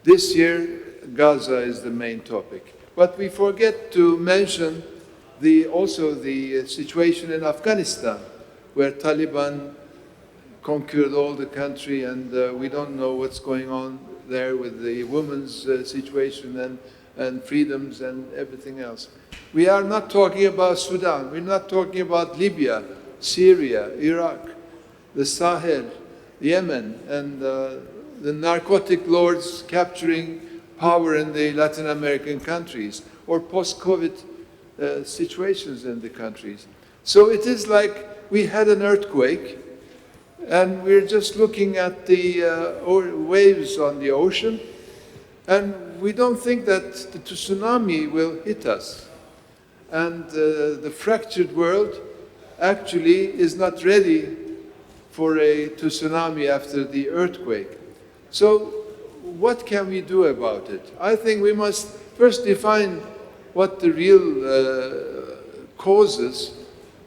This year, Gaza is the main topic. But we forget to mention also the situation in Afghanistan, where Taliban conquered all the country, and we don't know what's going on there with the women's situation and freedoms and everything else. We are not talking about Sudan, we're not talking about Libya, Syria, Iraq, the Sahel, Yemen, and the narcotic lords capturing power in the Latin American countries, or post-COVID situations in the countries. So it is like we had an earthquake, and we're just looking at the waves on the ocean, and we don't think that the tsunami will hit us. And the fractured world actually is not ready for a tsunami after the earthquake. So what can we do about it? I think we must first define what the real causes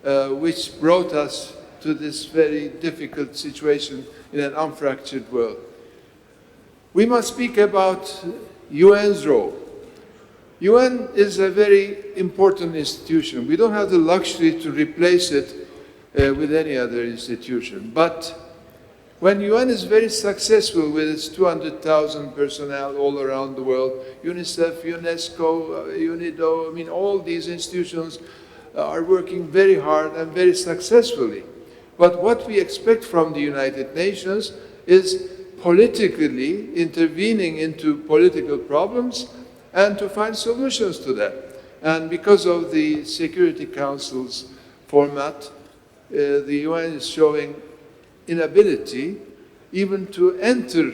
which brought us to this very difficult situation in an unfractured world. We must speak about UN's role. UN is a very important institution. We don't have the luxury to replace it with any other institution. But when UN is very successful with its 200,000 personnel all around the world, UNICEF, UNESCO, UNIDO, I mean, all these institutions are working very hard and very successfully. But what we expect from the United Nations is politically intervening into political problems and to find solutions to that. And because of the Security Council's format, the UN is showing inability even to enter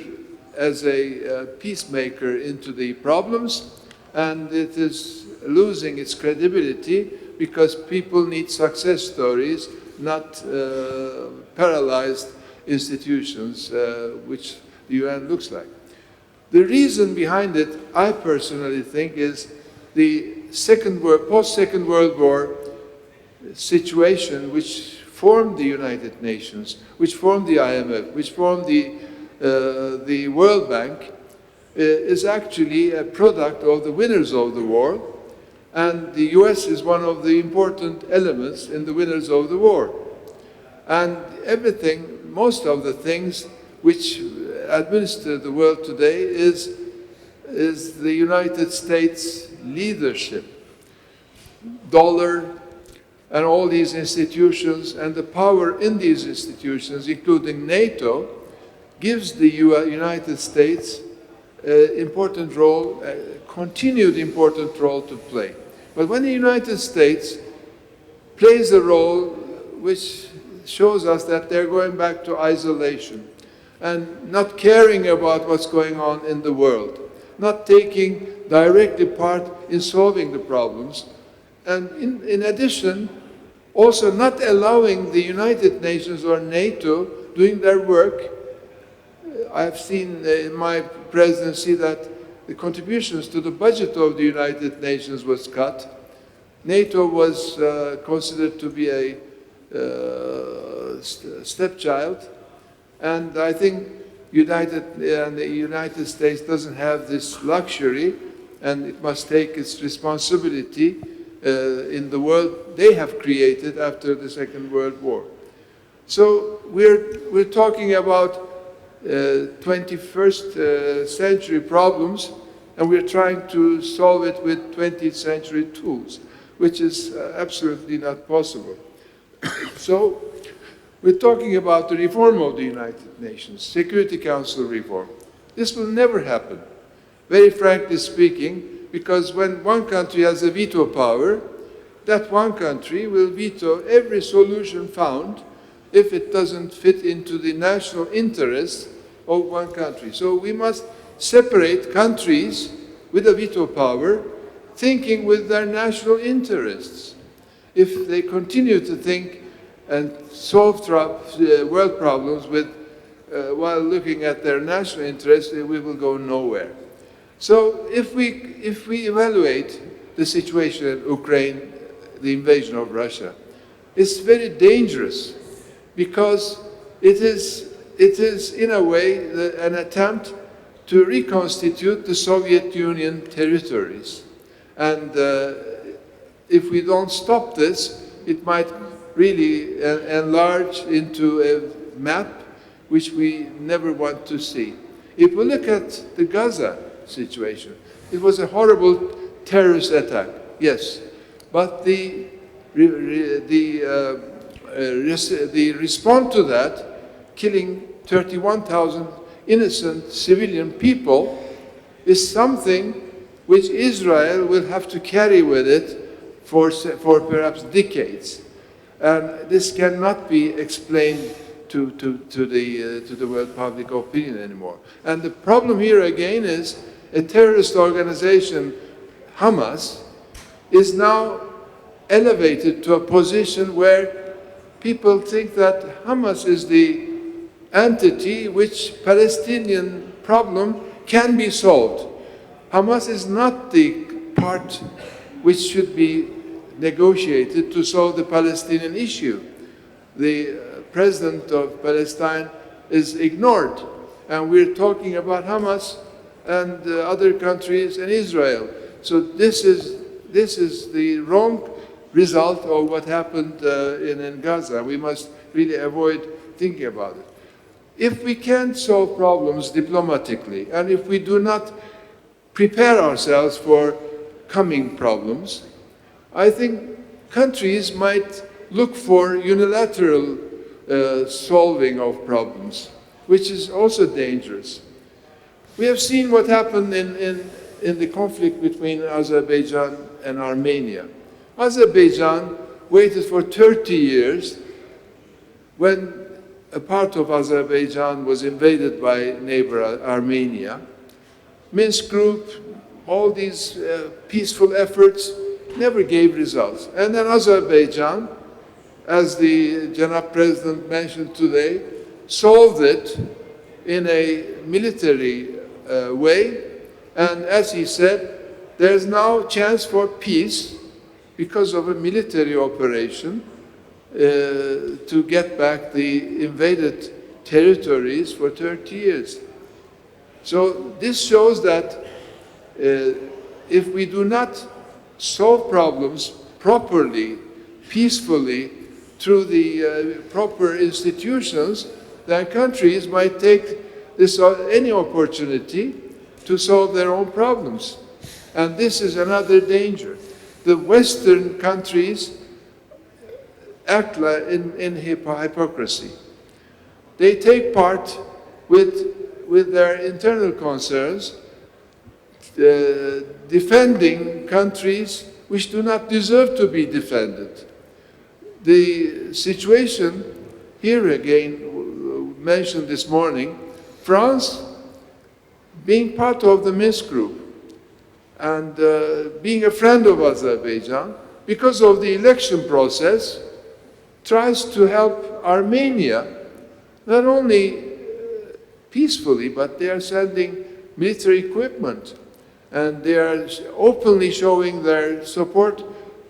as a peacemaker into the problems, and it is losing its credibility because people need success stories, not paralyzed institutions, which the UN looks like. The reason behind it, I personally think, is the post-Second World War situation which formed the United Nations, which formed the IMF, which formed the World Bank, is actually a product of the winners of the war, and the US is one of the important elements in the winners of the war. And everything, most of the things which administer the world today is the United States leadership, dollar, and all these institutions, and the power in these institutions, including NATO, gives the United States important role, continued important role to play. But when the United States plays a role which shows us that they're going back to isolation and not caring about what's going on in the world, not taking directly part in solving the problems, and in addition, also not allowing the United Nations or NATO doing their work. I've seen in my presidency that the contributions to the budget of the United Nations was cut. NATO was considered to be a stepchild, and I think the United States doesn't have this luxury, and it must take its responsibility in the world they have created after the Second World War. So we're talking about 21st century problems, and we're trying to solve it with 20th century tools, which is absolutely not possible. So we're talking about the reform of the United Nations, Security Council reform. This will never happen, very frankly speaking, because when one country has a veto power, that one country will veto every solution found if it doesn't fit into the national interests of one country. So we must separate countries with a veto power, thinking with their national interests. If they continue to think and solve world problems while looking at their national interests, we will go nowhere. So if we evaluate the situation in Ukraine, the invasion of Russia, it's very dangerous because it is in a way an attempt to reconstitute the Soviet Union territories. And if we don't stop this, it might really enlarge into a map which we never want to see. If we look at the Gaza situation, it was a horrible terrorist attack, yes, but the response to that, killing 31,000 innocent civilian people, is something which Israel will have to carry with it for perhaps decades. And this cannot be explained to the world public opinion anymore. And the problem here again is a terrorist organization, Hamas, is now elevated to a position where people think that Hamas is the entity which Palestinian problem can be solved. Hamas is not the part which should be negotiated to solve the Palestinian issue. The president of Palestine is ignored, and we're talking about Hamas and other countries and Israel. So this is the wrong result of what happened in Gaza. We must really avoid thinking about it. If we can't solve problems diplomatically, and if we do not prepare ourselves for coming problems, I think countries might look for unilateral solving of problems, which is also dangerous. We have seen what happened in the conflict between Azerbaijan and Armenia. Azerbaijan waited for 30 years when a part of Azerbaijan was invaded by neighbor Armenia. Minsk Group, all these peaceful efforts never gave results. And then Azerbaijan, as the Janab President mentioned today, solved it in a military way. And as he said, there's now a chance for peace because of a military operation to get back the invaded territories for 30 years. So this shows that if we do not solve problems properly, peacefully, through the proper institutions, then countries might take this any opportunity to solve their own problems. And this is another danger. The Western countries act in hypocrisy. They take part with their internal concerns, defending countries which do not deserve to be defended. The situation here again, mentioned this morning, France being part of the Minsk Group and being a friend of Azerbaijan, because of the election process, tries to help Armenia, not only peacefully, but they are sending military equipment and they are openly showing their support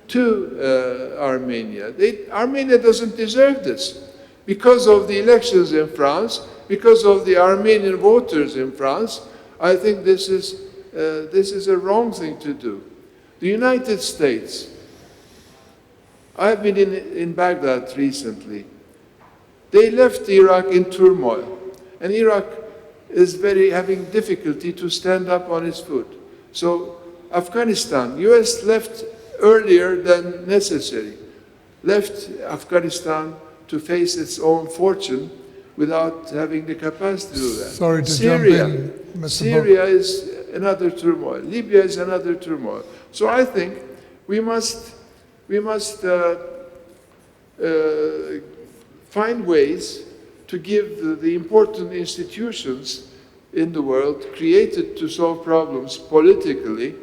to Armenia. Armenia doesn't deserve this. Because of the elections in France, because of the Armenian voters in France, I think this is a wrong thing to do. The United States, I've been in Baghdad recently. They left Iraq in turmoil, and Iraq is having difficulty to stand up on its foot. So Afghanistan, US left earlier than necessary, left Afghanistan to face its own fortune without having the capacity to do that. Sorry to jump in, Mr. Syria is another turmoil. Libya is another turmoil. So I think we must find ways to give the important institutions in the world created to solve problems politically,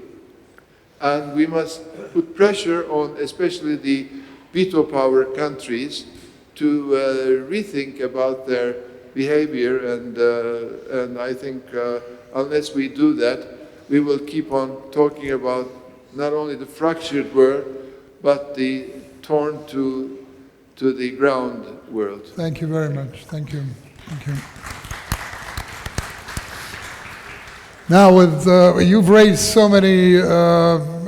and we must put pressure on especially the veto power countries to rethink about their behavior, and I think unless we do that, we will keep on talking about not only the fractured world, but the torn to the ground world. Thank you very much. Thank you. Thank you. Now, you've raised so many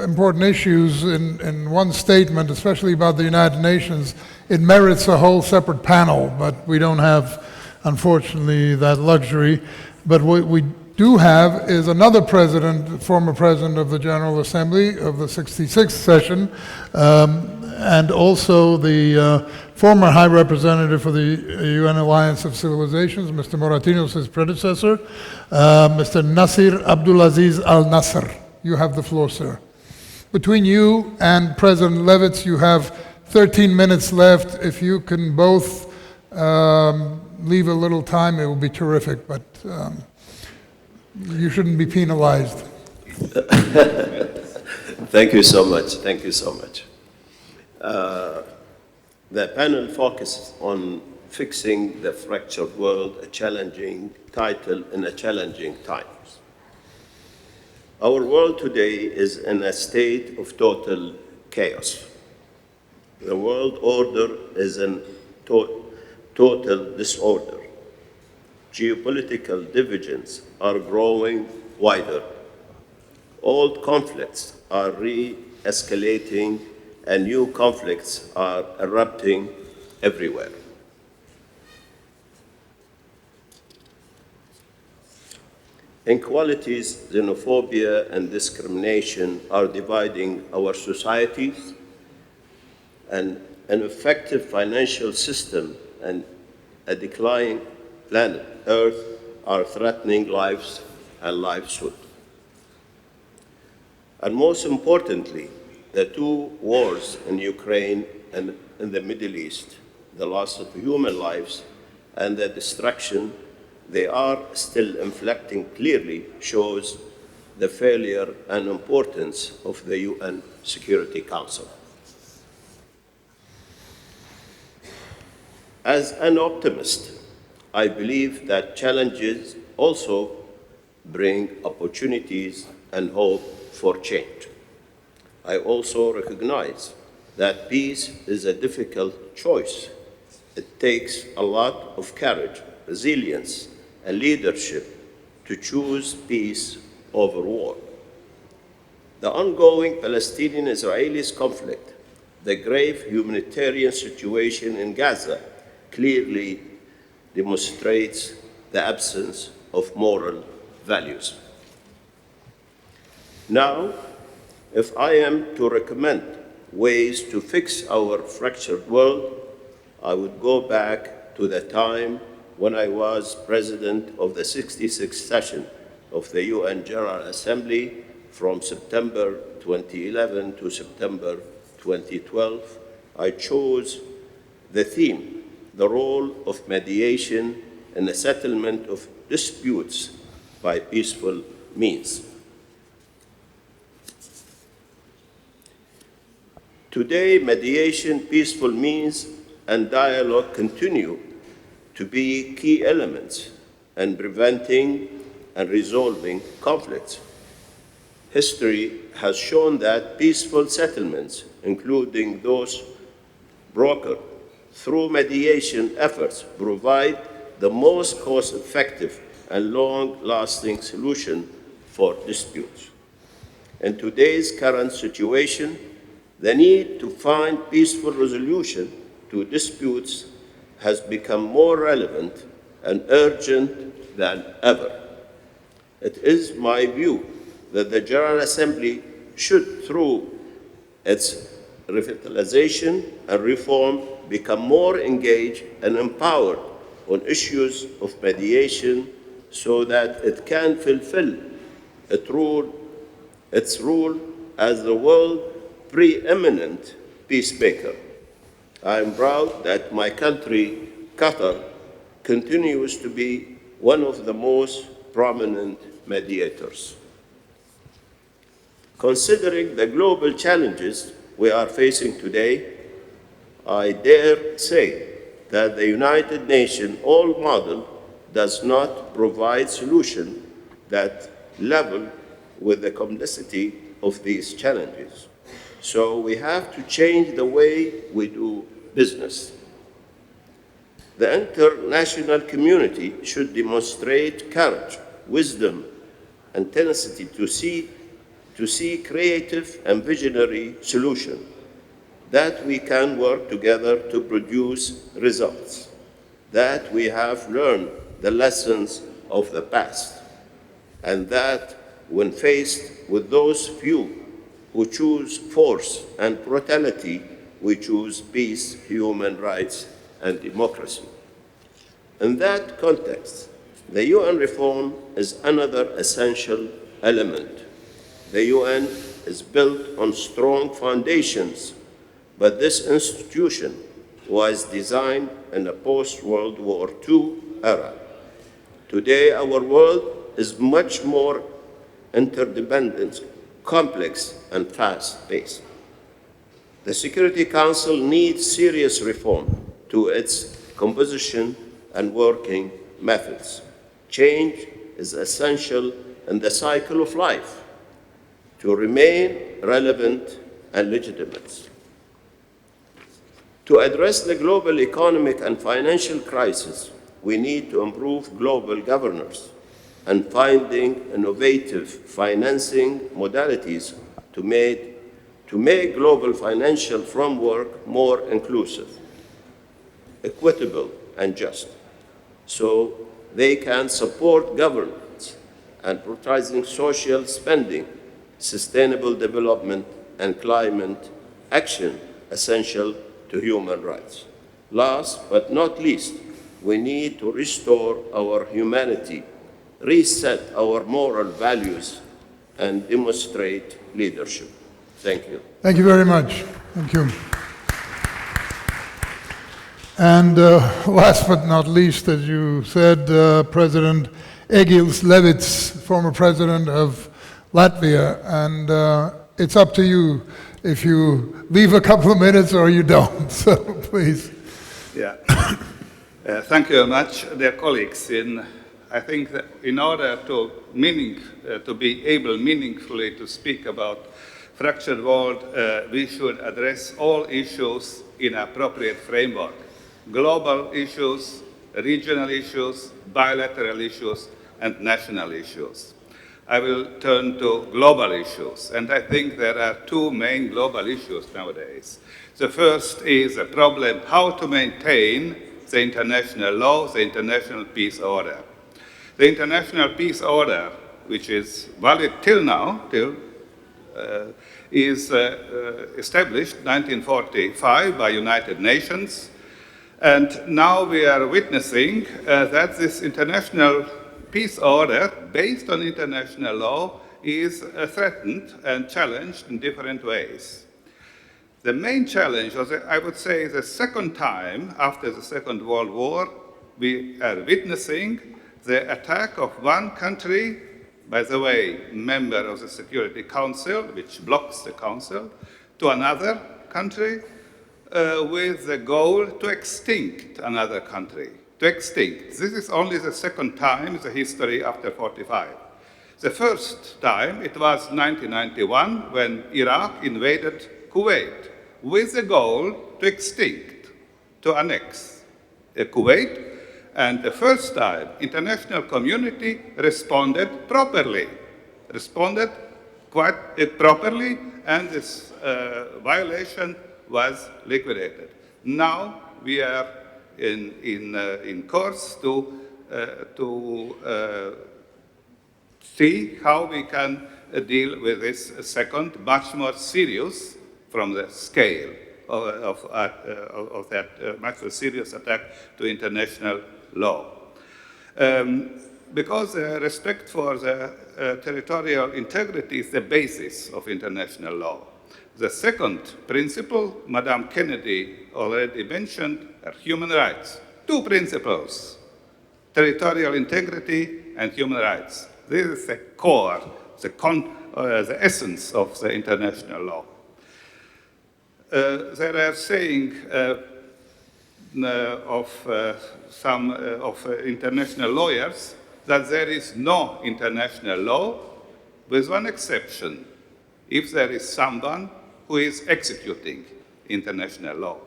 important issues in one statement, especially about the United Nations. It merits a whole separate panel, but we don't have, unfortunately, that luxury. But what we do have is another president, former president of the General Assembly of the 66th session, and also the former High Representative for the UN Alliance of Civilizations, Mr. Moratinos, his predecessor, Mr. Nasir Abdulaziz Al Nasser. You have the floor, sir. Between you and President Levits, you have 13 minutes left. If you can both leave a little time, it will be terrific, but you shouldn't be penalized. Thank you so much. Thank you so much. The panel focuses on fixing the fractured world, a challenging title in a challenging times. Our world today is in a state of total chaos. The world order is in total disorder. Geopolitical divisions are growing wider. Old conflicts are re-escalating and new conflicts are erupting everywhere. Inequalities, xenophobia, and discrimination are dividing our societies, and an effective financial system and a declining planet Earth are threatening lives and livelihood. And most importantly, the two wars in Ukraine and in the Middle East, the loss of human lives, and the destruction they are still inflicting clearly shows the failure and importance of the UN Security Council. As an optimist, I believe that challenges also bring opportunities and hope for change. I also recognize that peace is a difficult choice. It takes a lot of courage, resilience, and leadership to choose peace over war. The ongoing Palestinian-Israeli conflict, the grave humanitarian situation in Gaza, clearly demonstrates the absence of moral values. Now, if I am to recommend ways to fix our fractured world, I would go back to the time when I was president of the 66th session of the UN General Assembly from September 2011 to September 2012. I chose the theme, the role of mediation in the settlement of disputes by peaceful means. Today, mediation, peaceful means, and dialogue continue to be key elements in preventing and resolving conflicts. History has shown that peaceful settlements, including those brokered through mediation efforts, provide the most cost-effective and long-lasting solution for disputes. In today's current situation, the need to find peaceful resolution to disputes has become more relevant and urgent than ever. It is my view that the General Assembly should, through its revitalization and reform, become more engaged and empowered on issues of mediation so that it can fulfill its role as the world's preeminent peacemaker. I am proud that my country, Qatar, continues to be one of the most prominent mediators. Considering the global challenges we are facing today, I dare say that the United Nations old model does not provide solutions that level with the complexity of these challenges. So we have to change the way we do business. The international community should demonstrate courage, wisdom, and tenacity to see creative and visionary solutions that we can work together to produce results, that we have learned the lessons of the past, and that when faced with those few who choose force and brutality, we choose peace, human rights, and democracy. In that context, the UN reform is another essential element. The UN is built on strong foundations, but this institution was designed in a post-World War II era. Today, our world is much more interdependent, complex, and fast-paced. The Security Council needs serious reform to its composition and working methods. Change is essential in the cycle of life to remain relevant and legitimate. To address the global economic and financial crisis, we need to improve global governance and finding innovative financing modalities to make global financial framework more inclusive, equitable, and just, so they can support governance and prioritizing social spending, sustainable development, and climate action essential to human rights. Last but not least, we need to restore our humanity, reset our moral values, and demonstrate leadership. Thank you. Thank you very much. Thank you. And last but not least, as you said, President Egils Levits, former president of Latvia, and it's up to you if you leave a couple of minutes or you don't, so please. Yeah. Thank you very much, dear colleagues. I think that in order to be able meaningfully to speak about fractured world, we should address all issues in appropriate framework. Global issues, regional issues, bilateral issues, and national issues. I will turn to global issues, and I think there are two main global issues nowadays. The first is a problem how to maintain the international law, the international peace order. The international peace order, which is valid till now, is established in 1945 by United Nations, and now we are witnessing that this international peace order, based on international law, is threatened and challenged in different ways. The main challenge, or I would say the second time after the Second World War, we are witnessing the attack of one country, by the way, member of the Security Council, which blocks the Council, to another country with the goal to extinct another country. To extinct. This is only the second time in the history after 45. The first time, it was 1991 when Iraq invaded Kuwait with the goal to extinct, to annex Kuwait. And the first time, international community responded properly, properly, and this violation was liquidated. Now we are in course to see how we can deal with this second, much more serious from the scale of that much more serious attack to international law. Because respect for the territorial integrity is the basis of international law. The second principle, Madame Kennedy already mentioned, are human rights. Two principles, territorial integrity and human rights. This is the core, the essence of the international law. There are saying some international lawyers that there is no international law, with one exception, if there is someone who is executing international law.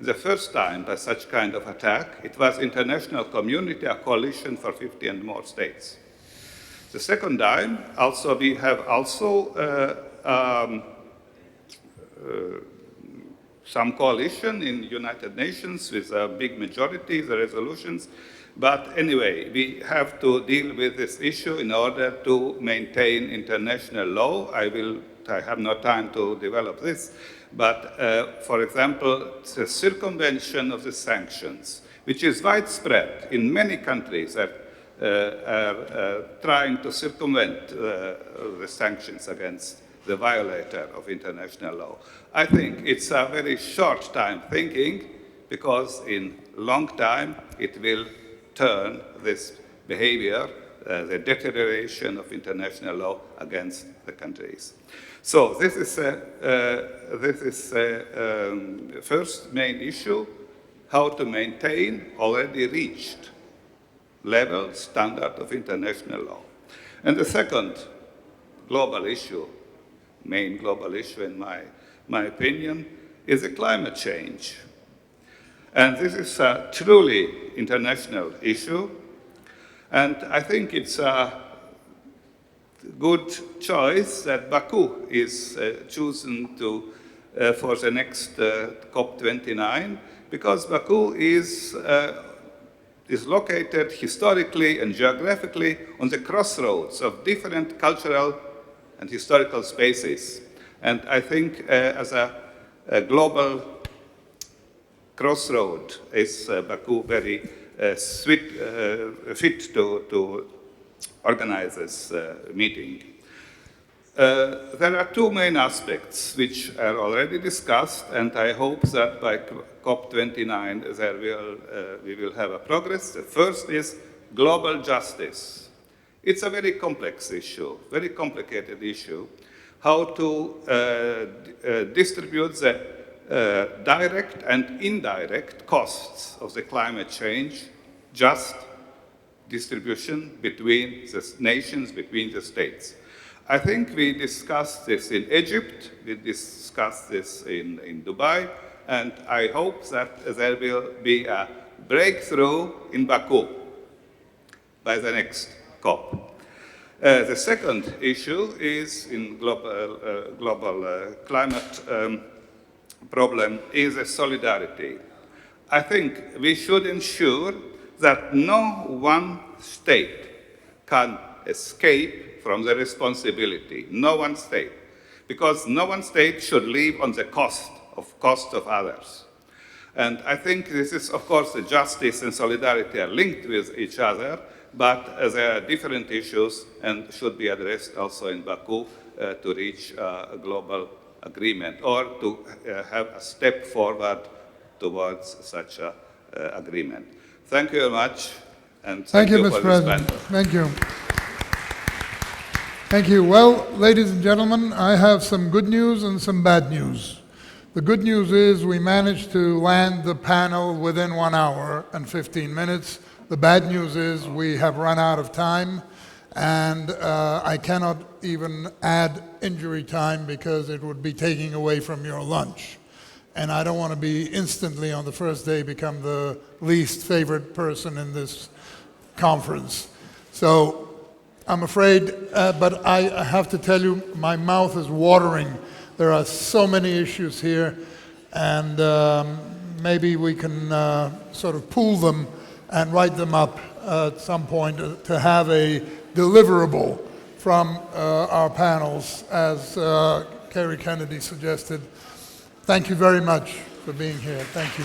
The first time by such kind of attack, it was international community, a coalition for 50 and more states. The second time, also we have some coalition in United Nations with a big majority, the resolutions. But anyway, we have to deal with this issue in order to maintain international law. I have no time to develop this, but for example, the circumvention of the sanctions, which is widespread in many countries that are trying to circumvent the sanctions against the violator of international law. I think it's a very short time thinking, because in long time it will turn this behavior, the deterioration of international law against the countries. So this is first main issue, how to maintain already reached level, standard of international law. And the second global issue, main global issue in my opinion, is the climate change. And this is a truly international issue, and I think it's a good choice that Baku is chosen for the next COP29, because Baku is located historically and geographically on the crossroads of different cultural and historical spaces. And I think as a global crossroad is Baku very fit to organize this meeting. There are two main aspects which are already discussed, and I hope that by COP29 we will have a progress. The first is global justice. It's a very complex issue, very complicated issue, how to distribute the direct and indirect costs of the climate change, just distribution between the nations, between the states. I think we discussed this in Egypt, we discussed this in Dubai, and I hope that there will be a breakthrough in Baku by the next COP. The second issue is in global climate problem is a solidarity. I think we should ensure that no one state can escape from the responsibility, no one state, because no one state should live on the cost of others. And I think this is, of course, the justice and solidarity are linked with each other, but there are different issues and should be addressed also in Baku to reach a global agreement or to have a step forward towards such an agreement. Thank you very much, and thank you, Mr. President. Thank you. Thank you. Well, ladies and gentlemen, I have some good news and some bad news. The good news is we managed to land the panel within 1 hour and 15 minutes. The bad news is we have run out of time, and I cannot even add injury time because it would be taking away from your lunch. And I don't want to be instantly on the first day become the least favorite person in this conference. So I'm afraid, but I have to tell you, my mouth is watering. There are so many issues here, and maybe we can sort of pool them and write them up at some point to have a deliverable from our panels, as Kerry Kennedy suggested. Thank you very much for being here. Thank you.